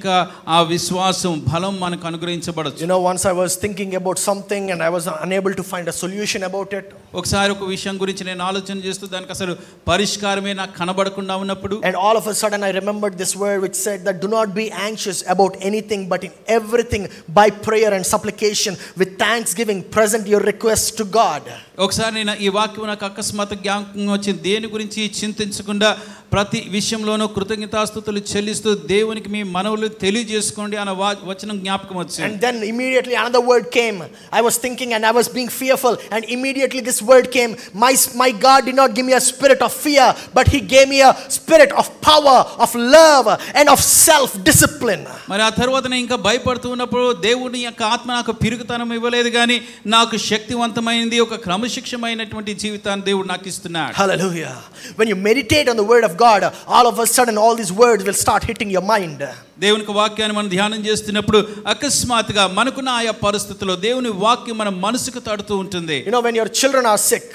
ఆ విశ్వాసం బలం మనకు అనుగ్రహించబడచ్చు. You know, once I was thinking about something and I was unable to find a solution about it. ఒకసారి ఒక విషయం గురించి నేను ఆలోచన చేస్తూ దానికి అసలు పరిష్కారమే నాకు కనబడకుండా ఉన్నప్పుడు, and all of a sudden I remembered this word which said that do not be anxious about anything but in everything by prayer and supplication with thanksgiving present your requests to God. ఒకసారి నేను ఈ వాక్యం నాకు అకస్మాత్ జ్ఞాపకం వచ్చింది. దేని గురించి చింతించకుండా ప్రతి విషయంలోనూ కృతజ్ఞతాస్తుతులు చెల్లిస్తూ దేవునికి మీ మనవులు తెలియజేసుకోండి అన్న వచనం జ్ఞాపకం వచ్చింది. And then immediately another word came. I was thinking and I was being fearful, and immediately this word came. My God did not give me a spirit of fear, but he gave me a spirit of power, of love and of self discipline. మరి ఆ తర్వాత నేను ఇంకా భయపడుతూ ఉన్నప్పుడు దేవుని యొక్క ఆత్మ నాకు పిరుగుతనం ఇవ్వలేదు, కానీ నాకు శక్తివంతమైనది ఒక క్రమశిక్షమైనటువంటి జీవితాన్ని దేవుడు నాకు ఇస్తున్నాడు. Hallelujah. When you meditate on the word of God, all of a sudden all these words will start hitting your mind. దేవుని వాక్యాన్ని మనం ధ్యానం చేస్తున్నప్పుడు అకస్మాత్తుగా మనకున్న ఆయా పరిస్థితుల్లో దేవుని వాక్యం మన మనసుకు తడుతూ ఉంటుంది. You know, when your children are sick,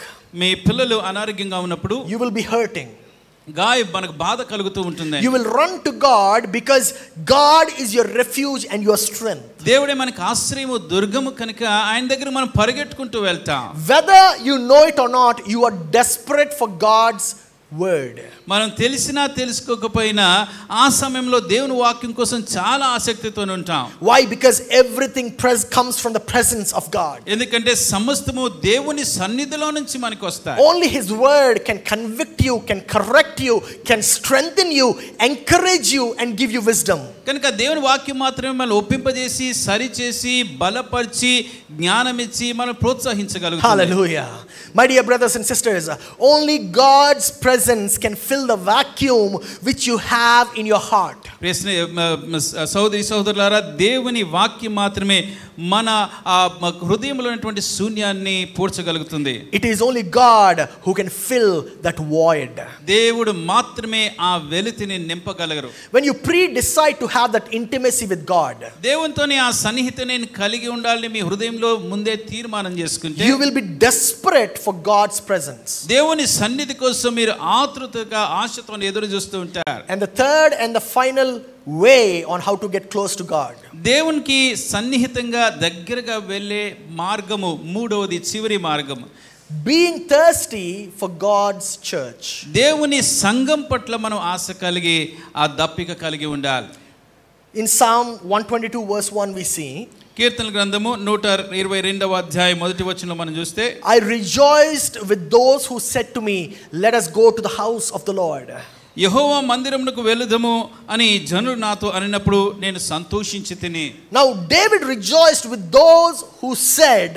మీ పిల్లలు అనారోగ్యంగా ఉన్నప్పుడు you will be hurting. మనకు బాధ కలుగుతూ ఉంటుంది. You will run to God because God is your refuge and your strength. దేవుడే మనకు ఆశ్రయము దుర్గము కనుక ఆయన దగ్గర మనం పరిగెట్టుకుంటూ వెళ్తాం. Whether you know it or not, you are desperate for God's word. మనం తెలిసినా తెలుసుకోకపోయినా ఆ సమయంలో దేవుని వాక్యం కోసం చాలా ఆసక్తితో ఉంటాం. Why? Because everything comes from the presence of God. ఎందుకంటే సమస్తము దేవుని సన్నిధిలో నుంచి మనకు వస్తాయి. Only his word can convict you, can correct you, can strengthen you, encourage you and give you wisdom. కనుక దేవుని వాక్యం మాత్రమే మనల్ని ఒప్పింపజేసి సరిచేసి బలపరిచి జ్ఞానమిచ్చి మనం ప్రోత్సహించగలుగుతుంది. Hallelujah. My dear brothers and sisters, only God's presence can fill the vacuum which you have in your heart. సోదరి సోదరులారా, దేవుని వాక్యం మాత్రమే మన హృదయంలో ఉన్నటువంటి శూన్యాన్ని పూడ్చగలుగుతుంది. It is only God who can fill that void. దేవుడు మాత్రమే ఆ వెలితిని నింపగలరు. When you decide to have that intimacy with God, దేవునితోని ఆ సన్నిహితని కలిగి ఉండాలని మీ హృదయంలో ముందే తీర్మానం చేసుకుంటే, you will be desperate for God's presence. దేవుని సన్నిధి కోసం మీరు ఆతృతగా ఆశతో ఎదురు చూస్తూ ఉంటారు. And the third and the final way on how to get close to God, దేవునికి సన్నిహితంగా దగ్గరగా వెళ్ళే మార్గము, మూడవది చివరి మార్గము, being thirsty for God's church. దేవుని సంఘం పట్ల మనం ఆశ కలిగి ఆ దప్పిక కలిగి ఉండాలి. In Psalm 122 verse 1 we see, కీర్తనల గ్రంథము 122వ అధ్యాయం మొదటి వచనంలో మనం చూస్తే, I rejoiced with those who said to me, let us go to the house of the Lord. యెహోవా మందిరమునకు వెళుదము అని జనులు నాతో అనినప్పుడు నేను సంతోషించి తిని. Now David rejoiced with those who said,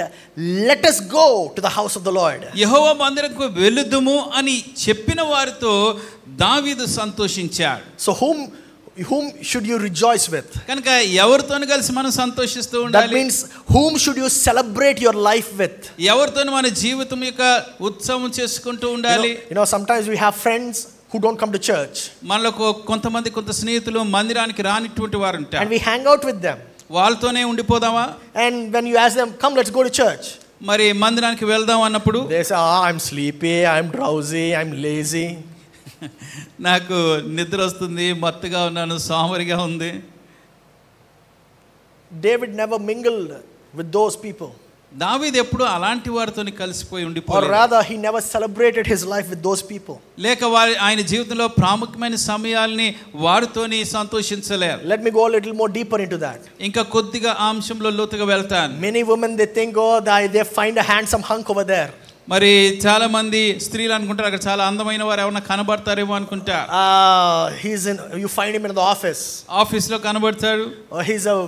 let us go to the house of the Lord. యెహోవా మందిరమునకు వెళుదము అని చెప్పిన వారితో దావీదు సంతోషించాడు. So whom should you rejoice with? కనుక ఎవరితోని కలిసి మనం సంతోషిస్తూ ఉండాలి? That means whom should you celebrate your life with? ఎవరితోని మన జీవితం యొక్క ఉత్సవం చేసుకుంటూ ఉండాలి? You know sometimes we have friends who don't come to church. మనలో కొంత స్నేహితులు మందిరానికి రానిటువంటి వారు ఉంటారు. And we hang out with them. వాళ్ళతోనే ఉండిపోదామా? And when you ask them, come let's go to church, మరి మందిరానికి వెళ్దాం అన్నప్పుడు they say, I'm sleepy, I'm drowsy, I'm lazy. నాకు నిద్ర వస్తుంది, మత్తుగా ఉన్నాను, సోమరిగా ఉంది. David never mingled with those people. దావీదు ఎప్పుడు అలాంటి వారితోని కలిసిపోయి Or ఉండిపోలేదు. rather he never celebrated his life with those people. లేక ఆయన జీవితంలో ప్రాముఖ్యమైన సమయాల్ని వారితోని సంతోషించలేరు. Let me go a little more deeper into that. ఇంకా కొద్దిగా ఆ అంశంలో లోతుగా వెళ్తాను. Many women they think, they find a handsome hunk over there. మరి చాలా మంది స్త్రీలు అనుకుంటారు అక్కడ చాలా అందమైన వారు ఎవరైనా కనబడతారేమో అనుకుంటారు. You find him in the office. Office లో కనబడతాడు. He's a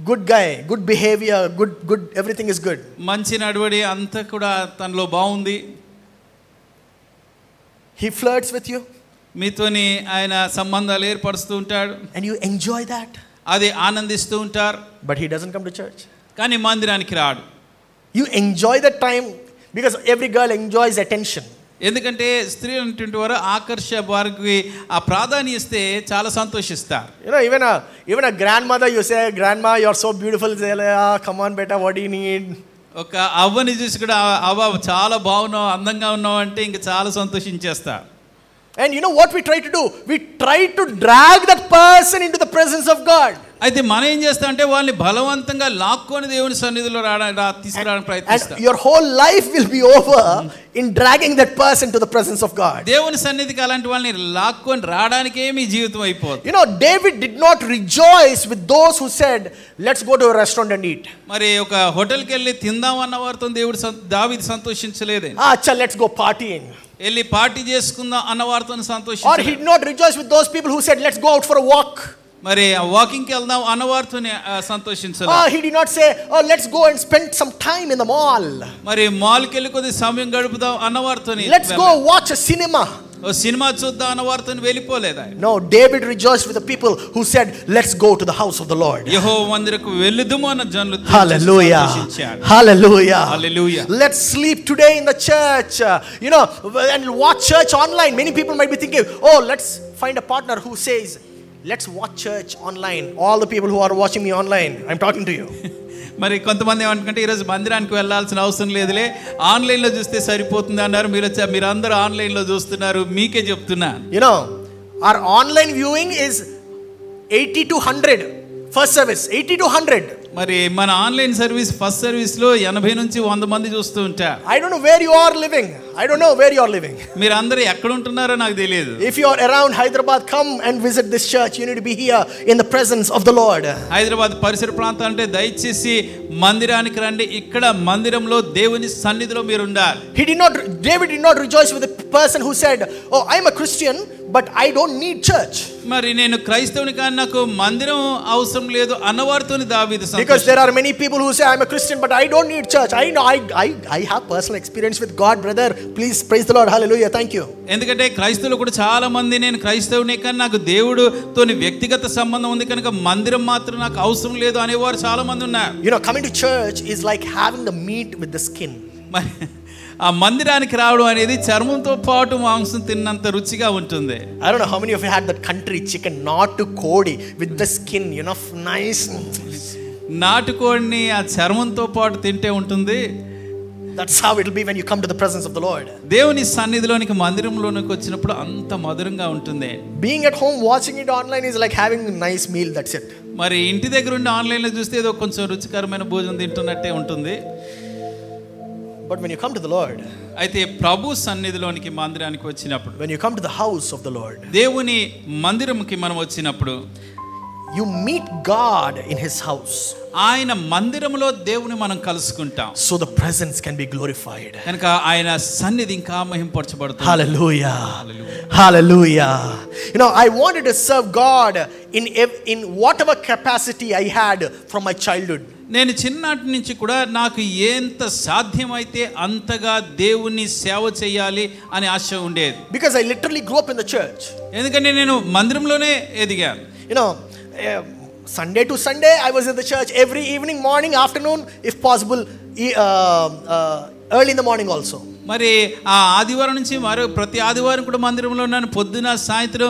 good guy, good behavior, good everything is good. మంచి నడవడి అంతా కూడా తనలో బాగుంది. He flirts with you. మీతోని ఆయన సంబంధాలు ఏర్పరుస్తూ ఉంటాడు. And you enjoy that. అది ఆనందిస్తూ ఉంటారు. But he doesn't come to church. కానీ మందిరానికి రాడు. You enjoy that time because every girl enjoys attention. ఎందుకంటే స్త్రీలు అనేటువంటి వారు వారికి ఆ ప్రాధాన్యత ఇస్తే చాలా సంతోషిస్తారు. You know, even a grandmother, you say, grandma you're so beautiful, say, come on beta, what do you need? ఒక అవ్వని చూసి కూడా అవ్వ చాలా బాగున్నావు, అందంగా ఉన్నావు అంటే ఇంకా చాలా సంతోషించేస్తారు. And you know what we try to do? We try to drag that person into the presence of God. అయితే మనం ఏం చేస్తాం అంటే వాళ్ళని బలవంతంగా లాక్కొని దేవుని సన్నిధిలో తీసుకురావడానికి ప్రయత్నిస్తాం. And your whole life will be over in dragging that person to the presence of God. దేవుని సన్నిధికి అలాంటి వాళ్ళని లాక్కొని రావడానికే మీ జీవితం అయిపోతుంది. You know, David did not rejoice with those who said, let's go to a restaurant and eat. మరి ఒక హోటల్కి వెళ్ళి తిందాం అన్న వారితో దావీదు సంతోషించలేదు. Let's go partying. వెళ్ళి పార్టీ చేసుకుందాం అన్న వారితో Or సంతోషించలేదు. he did not rejoice with those people who said, let's go out for a walk. మరి వాకింగ్ కి వెళ్దాం అన్న వారితోనే సంతోషించలేదు. He did not say, let's go and spend some time in the mall. మరి mall కి వెళ్ళి కొద్ది సమయం గడుపుదాం అన్న వారితోనే Let's go watch a cinema. Cinema చూద్దాం అన్న వారితో వెళ్ళిపోలేదు. No, David rejoiced with the people who said, let's go to the house of the Lord. యెహోవా మందిరముకు వెళుదుము అన్న జనులు Hallelujah. Hallelujah. Hallelujah. Let's sleep today in the church. You know, and watch church online. Many people might be thinking, let's find a partner who says, let's watch church online. All the people who are watching me online, I'm talking to you. మరి కొంతమంది ఏమంటే ఈరోజు మందిరానికి వెళ్ళాల్సిన అవసరం లేదులే, ఆన్లైన్లో చూస్తే సరిపోతుంది అన్నారు. మీరు అందరూ ఆన్లైన్లో చూస్తున్నారు, మీకే చెప్తున్నా. You know, our online viewing is 80 to 100 first service, 80 to 100. మరి మన ఆన్లైన్ సర్వీస్ ఫస్ట్ సర్వీస్ లో 80 నుంచి 100 మంది చూస్తూ ఉంటారు. I don't know where you are living. I don't know where you are living. మీరు అందరూ ఎక్కడ ఉంటున్నారో నాకు తెలియదు. If you are around Hyderabad, come and visit this church. You need to be here in the presence of the Lord. Hyderabad పరిసర ప్రాంతం అంటే దయచేసి మందిరానికి రండి. ఇక్కడ మందిరంలో దేవుని సన్నిధిలో మీరు ఉండాలి. David did not rejoice with the person who said, "Oh, I am a Christian, but I don't need church." మరి నేను క్రైస్తవుని కానీ నాకు మందిరం అవసరం లేదు అన్నవారితోని దావీదు సంతోషం. Because there are many people who say, "I am a Christian, but I don't need church." I know I have personal experience with God, brother. Please praise the Lord. Hallelujah. Thank you. ఎందుకంటే క్రైస్తవులు కూడా చాలా మంది నేను క్రైస్తవుని కానీ నాకు దేవుడితోని వ్యక్తిగత సంబంధం ఉంది కనుక మందిరం మాత్రం నాకు అవసరం లేదు అనేవారు చాలా మంది ఉన్నారు. You know, coming to church is like having the meat with the skin. మరి ఆ మందిరానికి రావడం అనేది చర్మంతో పాటు మాంసం తిన్నంత రుచిగా ఉంటుంది. I don't know how many of you had that country chicken, not kodi, with the skin, you know, nice. నాటుకోడిని ఆ చర్మంతో పాటు తింటే ఉంటుంది. That's how it will be when you come to the presence of the Lord. దేవుని సన్నిధిలోనికి మందిరంలోనికి వచ్చినప్పుడు అంత మధురంగా ఉంటుంది. Being at home watching it online is like having a nice meal, that's it. మరి ఇంటి దగ్గర ఉండి ఆన్లైన్ లో చూస్తే ఏదో కొంచెం రుచికరమైన భోజనం తింటున్నట్టే ఉంటుంది. But when you come to the Lord, అయితే ప్రభు సన్నిధిలోనికి మందిరానికి వచ్చినప్పుడు, when you come to the house of the Lord, దేవుని మందిరంకి మనం వచ్చినప్పుడు you meet God in his house. ఆయన మందిరంలో దేవుని మనం కలుసుకుంటాం. So the presence can be glorified. కనుక ఆయన సన్నిధి ఇంకా మహింపరచబడుతుంది. Hallelujah. Hallelujah. You know, I wanted to serve God in whatever capacity I had from my childhood. నేను చిన్నటి నుంచి కూడా నాకు ఎంత సాధ్యమైతే అంతగా దేవుని సేవ చేయాలి అనే ఆశ ఉండేది. Because I literally grew up in the church. ఎందుకంటే నేను మందిరంలోనే ఎదిగాను. You know, Sunday to Sunday I was in the church every evening, morning, afternoon, if possible, early in the morning also. మరి ఆ ఆదివారం నుంచి మరి ప్రతి ఆదివారం కూడా మందిరంలో ఉన్నాను. పొద్దున సాయంత్రం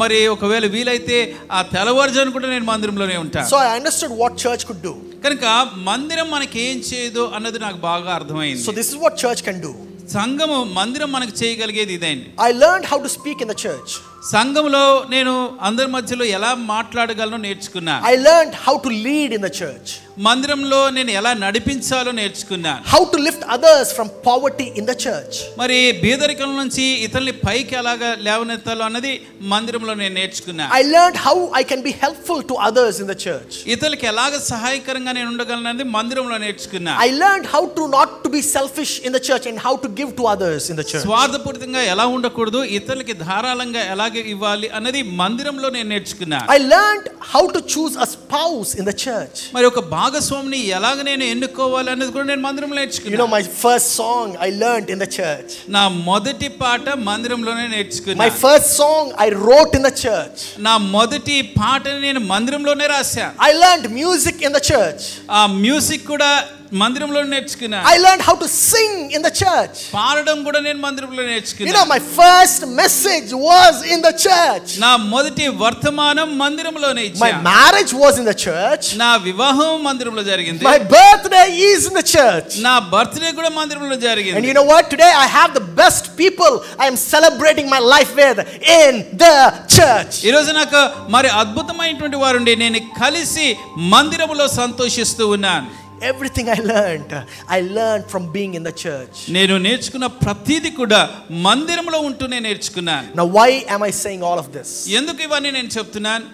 మరి ఒకవేళ వీలైతే ఆ తెల్లవారుజామున కూడా నేను మందిరంలోనే ఉంటాను. So I understood what church could do. కనుక మందిరం మనకి ఏం చేయదు అన్నది నాకు బాగా అర్థమైంది. So this is what church can do. సంఘము మందిరం మనకు చేయగలిగేది ఇదేంటి. I learned how to speak in the church. సంఘంలో నేను అందరి మధ్యలో ఎలా మాట్లాడగలను నేర్చుకున్నా. I learned how to lead in the church. మందిరంలో నేను ఎలా నడిపించాలో నేర్చుకున్నాను. How to lift others from poverty in the church. మరి బీదరికం నుంచి ఇతరుల్ని పైకి ఎలాగా లేవనెత్తాలో అన్నది మందిరంలో నేను నేర్చుకున్నాను. I learned how I can be helpful to others in the church. ఇతరులకు ఎలాగ సహాయకరంగా నేను ఉండగలను అనేది మందిరంలో నేర్చుకున్నాను. I learned how to not to be selfish in the church and how to give to others in the church. స్వార్థపూరితంగా ఎలా ఉండకూడదు, ఇతరులకి ధారాళంగా ఎలాగ ఇవ్వాలి అన్నది మందిరంలో నేను నేర్చుకున్నాను. I learned how to choose a spouse in the church. మరి ఒక భాగస్వామిని ఎలాగ నేను ఎన్నుకోవాలి అనేది కూడా నేను మందిరంలో నేర్చుకున్నాను. You know, my first song I learned in the church. నా మొదటి పాట మందిరంలోనే నేర్చుకున్నాను. My first song I wrote in the church. నా మొదటి పాటని నేను మందిరంలోనే రాశాను. I learned music in the church. ఆ మ్యూజిక్ కూడా మందిరంలో నేర్చుకున్నాను. I learned how to sing in the church. పాడడం కూడా నేను మందిరంలో నేర్చుకున్నాను. You know, my first message was in the church. నా మొదటి వర్తమానం మందిరంలోనే ఇచ్చాను. My marriage was in the church. నా వివాహం మందిరంలో జరిగింది. My birthday is in the church. నా బర్త్డే కూడా మందిరంలో జరిగింది. And you know what? Today I have the best people I am celebrating my life with in the church. ఈ రోజు నాకు మరి అద్భుతమైనటువంటి వారుండి నేను కలిసి మందిరంలో సంతోషిస్తూ ఉన్నాను. Everything I learned from being in the church. నేను నేర్చుకున్న ప్రతిదీ కూడా మందిరంలో ఉంటూనే నేర్చుకున్నాను. Now why am I saying all of this? ఎందుకు ఇవన్నీ నేను చెప్తున్నాను?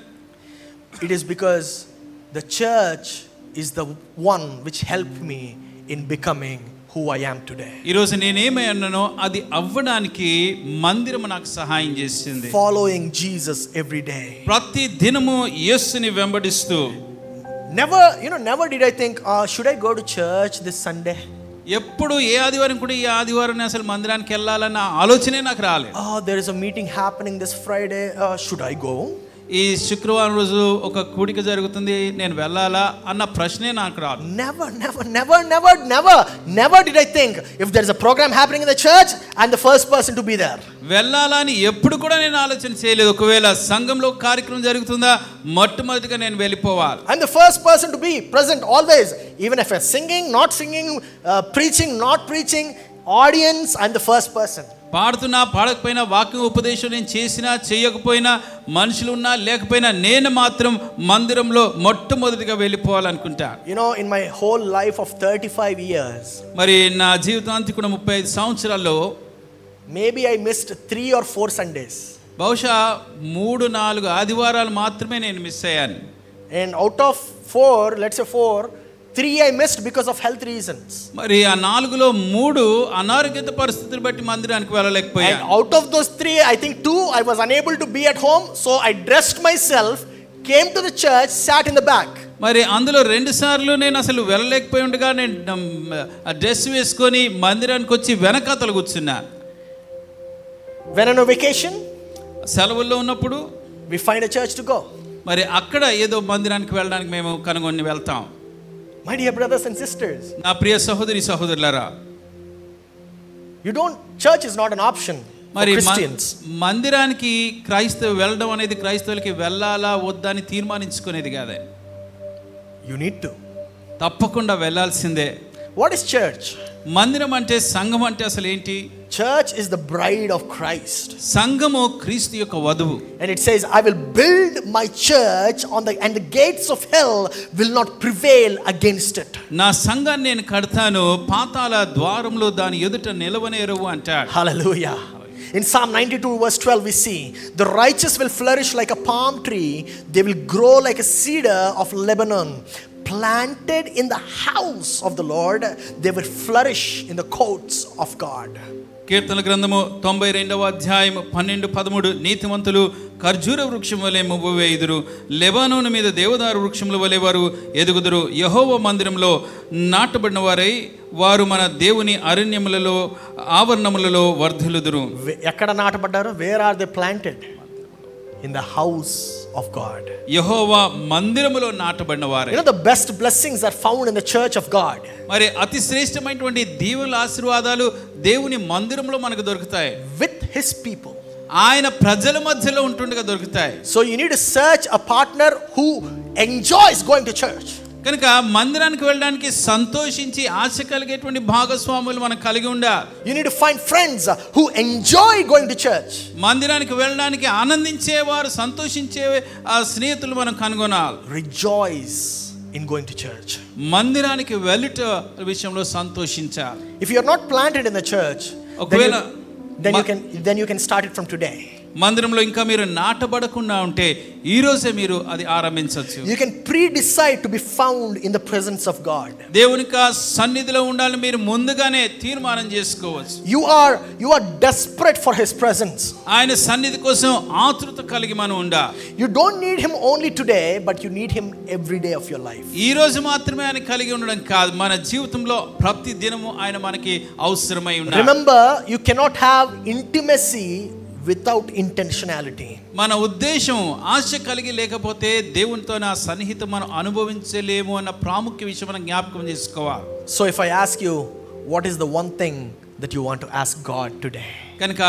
It is because the church is the one which helped me in becoming who I am today. ఈ రోజు నేను ఏమై ఉన్నానో అది అవ్వడానికి మందిరం నాకు సహాయం చేసింది. Following Jesus every day. ప్రతి దినము యేసుని వెంబడిస్తూ. Never did I think, should I go to church this Sunday? ఎప్పుడు ఏ ఆదివారం కూడా ఈ ఆదివారం అసలు మందిరానికి వెళ్ళాలన్న ఆలోచనే నాకు రాలేదు. There is a meeting happening this Friday, should I go? ఈ శుక్రవారం రోజు ఒక కూడిక జరుగుతుంది, నేను వెళ్ళాలా అన్న ప్రశ్నే నాకు రాదు. Never did I think, if there is a program happening in the church, I'm the first person to be there. వెళ్ళాలని ఎప్పుడు కూడా నేను ఆలోచన చేయలేదు. ఒకవేళ సంఘంలో కార్యక్రమం జరుగుతుందా మొట్టమొదటిగా నేను వెళ్ళిపోవాలి. I'm the first person to be present always, even if I'm singing, not singing, preaching, not preaching, audience, I'm the first person. పాడుతున్నా పాడకపోయినా వాక్య ఉపదేశం నేను చేసినా చేయకపోయినా మనుషులు ఉన్నా లేకపోయినా నేను మాత్రం మందిరంలో మొట్టమొదటిగా వెళ్ళిపోవాలనుకుంటా. In my whole life of 35 years, మరి నా జీవితాంతి కూడా 35 సంవత్సరాల్లో maybe I missed 3 or 4 Sundays. బహుశా 3-4 ఆదివారాలు మాత్రమే నేను మిస్ అయ్యాను. And out of 4, let's say 4, 3 I missed because of health reasons. మరి ఆ 4లో 3 అనారోగ్య పరిస్థితులను బట్టి మందిరానికి వెళ్ళలేకపోయాను. And out of those 3, I think 2 I was unable to be at home, so I dressed myself, came to the church, sat in the back. మరి అందులో 2 సార్లు నేను అసలు వెళ్ళలేకపోయి ఉండగా నేను డ్రెస్ వేసుకొని మందిరానికి వచ్చి వెనకాతల కూర్చున్నా. When on a vacation, సెలవుల్లో ఉన్నప్పుడు we find a church to go. మరి అక్కడ ఏదో మందిరానికి వెళ్ళడానికి మేము కనుగొని వెళ్తాం. My dear brothers and sisters, నా ప్రియ సహోదరి సహోదరులారా, church is not an option for Christians. మందిరానికి క్రైస్తవ వెళ్ళడం అనేది క్రైస్తవులకి వెళ్ళాలా వద్దా అని తీర్మానించుకునేది కాదే. You need to. తప్పకుండా వెళ్ళాల్సిందే. What is church? మందిరం అంటే సంఘం అంటే అసలు ఏంటి? Church is the bride of Christ. సంఘము క్రీస్తు యొక్క వధువు. And it says, I will build my church and the gates of hell will not prevail against it. నా సంఘాన్ని నేను కడతాను, పాతాళ ద్వారములో దాని ఎదుట నిలవనేరవు అంటాడు. Hallelujah. In Psalm 92 verse 12 we see, the righteous will flourish like a palm tree, they will grow like a cedar of Lebanon. Planted in the house of the Lord, they will flourish in the courts of God. కీర్తన గ్రంథము 92వ అధ్యాయం 12-13 నీతిమంతులు ఖర్జూర వృక్షం వలె మువ్వ వేయుదురు, Lebanon మీద దేవదారు వృక్షముల వలె వారు ఎదుగుదురు. యెహోవా మందిరంలో నాటబడిన వారై వారు మన దేవుని అరణ్యములలో ఆవరణములలో వర్ధిల్లుదురు. ఎక్కడ నాటబడ్డారు? Where are they planted? In the house of God. యెహోవా మందిరములో నాటబడిన వారే. The best blessings are found in the church of God. మరి అతి శ్రేష్టమైనటువంటి దీవెనల ఆశీర్వాదాలు దేవుని మందిరంలో మనకు దొరుకుతాయి. With his people. ఆయన ప్రజల మధ్యలో ఉంటుండగా దొరుకుతాయి. So you need to search a partner who enjoys going to church. కనుక మందిరానికి వెళ్ళడానికి సంతోషించి ఆశ కలిగేటువంటి భాగస్వాములు మనం కలిగి ఉండాలి. You need to find friends who enjoy going to church. మందిరానికి వెళ్ళడానికి ఆనందించేవారు, సంతోషించే ఆ స్నేహితులు మనం కనుగొనాలి. Rejoice in going to church. మందిరానికి వెళ్ళుట విషయంలో సంతోషించాలి. If you are not planted in the church, then you can start it from today. మందిరంలో ఇంకా మీరు నాటబడకుండా ఉంటే ఈ రోజే మీరు అది ఆరంభించవచ్చు. You can pre-decide to be found in the presence of God. దేవుని యొక్క సన్నిధిలో ఉండాలని మీరు ముందుగానే తీర్మానం చేసుకోవచ్చు. You are desperate for his presence. ఆయన సన్నిధి కోసం ఆతృత కలిగి మనం ఉండాలి. You don't need him only today, but you need him every day of your life. ఈ రోజు మాత్రమే ఆయన కలిగి ఉండడం కాదు, మన జీవితంలో ప్రతి దినము ఆయన మనకి అవసరమై ఉన్నారు. Remember, you cannot have intimacy without intentionality. మన ఉద్దేశం ఆశ కలిగి లేకపోతే దేవునితో నా సన్నిహితం మనం అనుభవించలేము అన్న ప్రాముఖ్య విషయం మనం జ్ఞాపకం చేసుకోవాలి. So if I ask you, what is the one thing that you want to ask God today? కనుక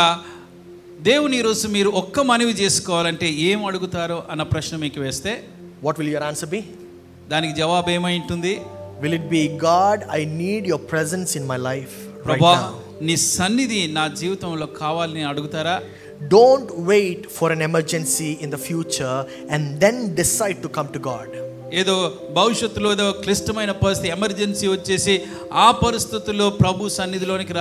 దేవుని ఈ రోజు మీరు ఒక్క మనవి చేసుకోవాలంటే ఏం అడుగుతారో అన్న ప్రశ్న మీకు వేస్తే what will your answer be? దానికి జవాబు ఏమై ఉంటుంది? Will it be, God, I need your presence in my life right now? నీ సన్నిధి నా జీవితంలో కావాలని అడుగుతారా? Don't wait for an emergency in the future and then decide to come to God. ఏదో భవిష్యత్తులో ఏదో క్లిష్టమైన పరిస్థితి ఎమర్జెన్సీ వచ్చేసి ఆ పరిస్థితుల్లో ప్రభు సన్నిధిలోనికి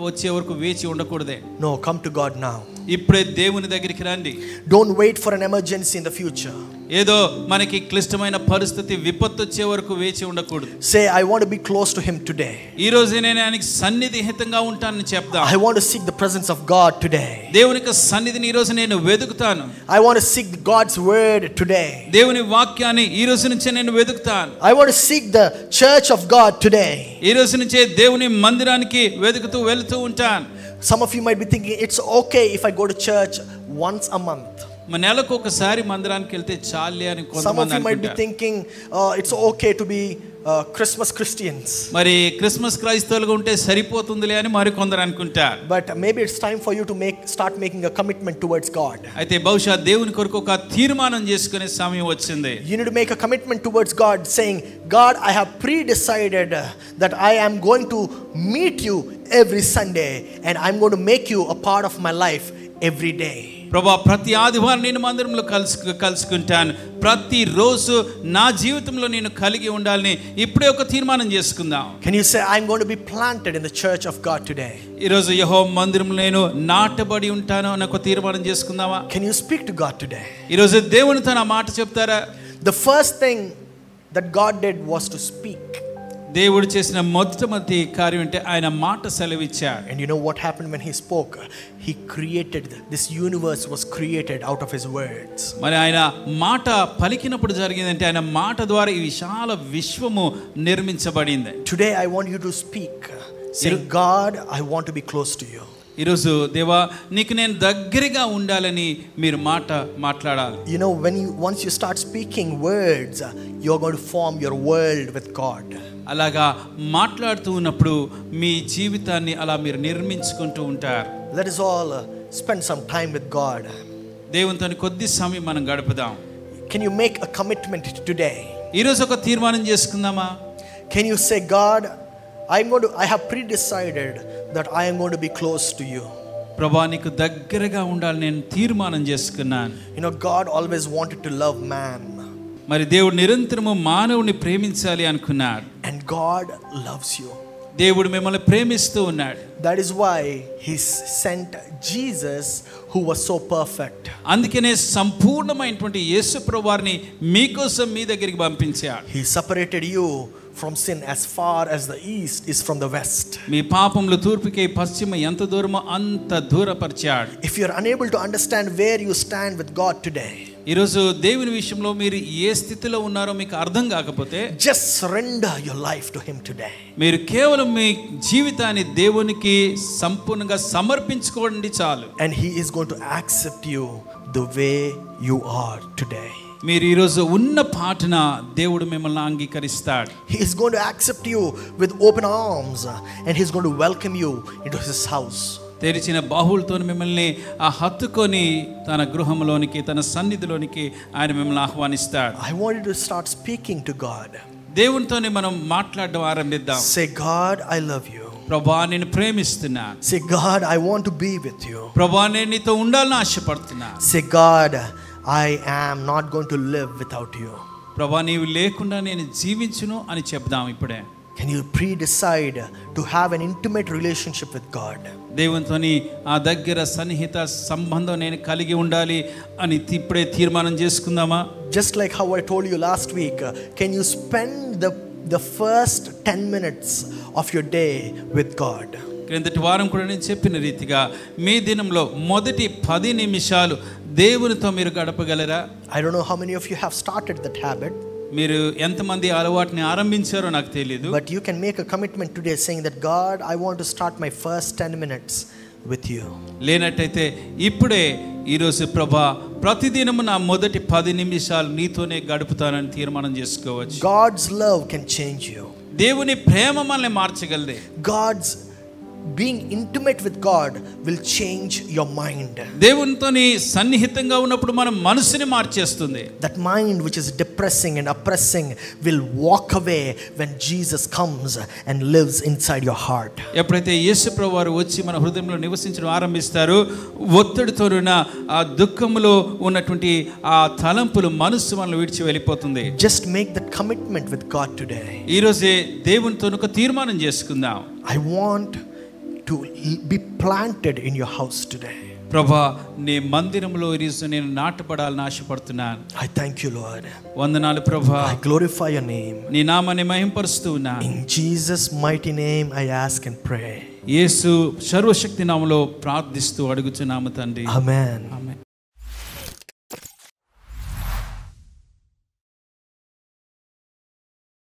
వచ్చే వరకు వేచి ఉండకూడదే. No, come to God now. ఇప్పుడే దేవుని దగ్గరికి రండి. Don't wait for an emergency in the future. ఏదో మనకి క్లిష్టమైన పరిస్థితి విపత్తు వచ్చే వరకు వేచి ఉండకూడదు. Say, I want to be close to him today. ఈ రోజు నేను ఆయనకి సన్నిహితంగా ఉంటానని చెప్దాం. I want to seek the presence of God today. దేవుని యొక్క సన్నిధిని ఈ రోజు నేను వెతుకుతాను. I want to seek God's word today. దేవుని వాక్యాన్ని ఈ రోజు నుంచే నేను వెతుకుతాను. I want to seek the church of God today. ఈ రోజు నుంచే దేవుని మందిరానికి వెతుకుతూ వెళ్తూ ఉంటాను. Some of you might be thinking, it's okay if I go to church once a month. నెలకు ఒకసారి మందిరానికి వెళ్తే చాలే అని కొంతమంది అనుకుంటారు. Some of you might be thinking, it's okay to be Christmas Christians. మరి క్రిస్మస్ క్రైస్తవులుగా ఉంటే సరిపోతుందిలే అని మరి కొందరు అనుకుంటారు. But maybe it's time for you to start making a commitment towards God. అయితే బహుశా దేవుని కొరకు ఒక తీర్మానం చేసుకునే సమయం వచ్చింది. You need to make a commitment towards God, saying, God, I have pre-decided that I am going to meet you every Sunday and I'm going to make you a part of my life every day. ప్రభా, ప్రతి ఆదివారం నేను మందిరంలో కలుసుకుంటాను, ప్రతిరోజు నా జీవితంలో నేను కలిగి ఉండాలని ఇప్పుడే ఒక తీర్మానం చేసుకుందాం. Can you say, I'm going to be planted in the church of God today? ఈరోజు యెహోవా మందిరంలో నేను నాటబడి ఉంటాను అని ఒక తీర్మానం చేసుకుందామా? Can you speak to God today? ఈరోజు దేవునితో నా మాట చెప్తారా? The first thing that God did was to speak. దేవుడు చేసిన మొట్టమొదటి కార్యం అంటే ఆయన మాట సెలవిచ్చాడు. And you know what happened when he spoke? He created, this universe was created out of his words. మరి ఆయన మాట పలికినప్పుడు జరిగిందంటే ఆయన మాట ద్వారా ఈ విశాల విశ్వము నిర్మించబడింది. Today I want you to speak, saying, God, I want to be close to you. ఈరోజు దేవా, నీకు నేను దగ్గరగా ఉండాలని మీరు మాట్లాడాలి. You know, once you start speaking words, you're going to form your world with God. అలాగా మాట్లాడుతూ ఉన్నప్పుడు మీ జీవితాన్ని అలా మీరు నిర్మించుకుంటూ ఉంటారు. Let us all spend some time with God. దేవునితో కొద్ది సమయం మనం గడుపుదాం. Can you make a commitment today? ఈరోజు ఒక తీర్మానం చేసుకుందామా? Can you say, God, I have pre-decided that I am going to be close to you. ప్రభా, నీకు దగ్గరగా ఉండాలి నేను తీర్మానం చేసుకున్నాను. You know, God always wanted to love man. మరి దేవుడు నిరంతరము మానవుని ప్రేమించాలి అనుకున్నాడు. And God loves you. దేవుడు మిమ్మల్ని ప్రేమిస్తూ ఉన్నాడు. That is why he sent Jesus, who was so perfect. అందుకనే సంపూర్ణమైనటువంటి యేసు ప్రభువారిని మీకోసం మీ దగ్గరికి పంపించాడు. He separated you from sin as far as the east is from the west. మీ పాపములు తూర్పుకి పశ్చిమ ఎంత దూరమో అంత దూరపరిచాడు. If you are unable to understand where you stand with God today, ఈరోజు దేవుని విషయంలో మీరు ఏ స్థితిలో ఉన్నారో మీకు అర్థం కాకపోతే, just surrender your life to him today. మీరు కేవలం మీ జీవితాన్ని దేవునికి సంపూర్ణంగా సమర్పించుకోండి చాలు. And he is going to accept you the way you are today. మీరు ఈరోజు ఉన్న పాటన దేవుడు మిమ్మల్ని అంగీకరిస్తాడు. He is going to accept you with open arms and he is going to welcome you into his house. తెరిచిన బాహువులతో మిమ్మల్ని హత్తుకొని తన గృహంలోనికి తన సన్నిధిలోనికి ఆయన మిమ్మల్ని ఆహ్వానిస్తాడు. I want you to start speaking to God. దేవునితోనే మనం మాట్లాడడం ఆరంభిద్దాం. Say, God, I love you. ప్రభువా, నేను ప్రేమిస్తున్నాను. Say, God, I want to be with you. ప్రభువా, నేను నీతో ఉండాలని ఆశపడుతున్నాను. Say, God, I am not going to live without you. ప్రభువా, నీవు లేకుండా నేను జీవించును అని చెప్దాం ఇప్పుడే. Can you pre-decide to have an intimate relationship with God? దేవునితోని ఆ దగ్గర సన్నిహిత సంబంధం నేను కలిగి ఉండాలి అని ఇప్పుడే తీర్మానం చేసుకుందామా? Just like how I told you last week, can you spend the first 10 minutes of your day with God? క్రిందటి వారం కూడా నేను చెప్పిన రీతిగా మీ దినంలో మొదటి 10 నిమిషాలు దేవునితో మీరు గడపగలరా? I don't know how many of you have started that habit. మీరు ఎంతమంది అలవాటుని ఆరంభించారో నాకు తెలియదు. But you can make a commitment today saying that, God, I want to start my first 10 minutes with you. లేనట్టయితే ఇప్పుడే ఈరోజు ప్రభా, ప్రతిదినము నా మొదటి 10 నిమిషాలు నీతోనే గడుపుతానని తీర్మానం చేసుకోవచ్చు. God's love can change you. దేవుని ప్రేమ మనల్ని మార్చగలదే. God's being intimate with God will change your mind. దేవునితోని సన్నిహితంగా ఉన్నప్పుడు మన మనసుని మార్చేస్తుంది. That mind which is depressing and oppressing will walk away when Jesus comes and lives inside your heart. ఎప్పుడైతే యేసు ప్రభువారు వచ్చి మన హృదయంలో నివసించడం ఆరంభిస్తారు, ఒత్తిడితోనున్న ఆ దుఃఖములో ఉన్నటువంటి ఆ తలంపులు మనసు మనల్ని విడిచి వెళ్ళిపోతుంది. Just make that commitment with God today. ఈ రోజే దేవునితో ఒక తీర్మానం చేసుకుందాం. I want to be planted in your house today. ప్రభా, నీ మందిరంలో ఈరోజు నేను నాటపడాలని ఆశపడుతున్నాను. I thank you, Lord. వందనాలు ప్రభా. I glorify your name. నీ నామాన్ని మహింపరుస్తూ ఉన్నాను. In Jesus' mighty name I ask and pray. యేసు సర్వశక్తి నామములో ప్రార్థిస్తూ అడుగుచున్నాము తండ్రి. Amen.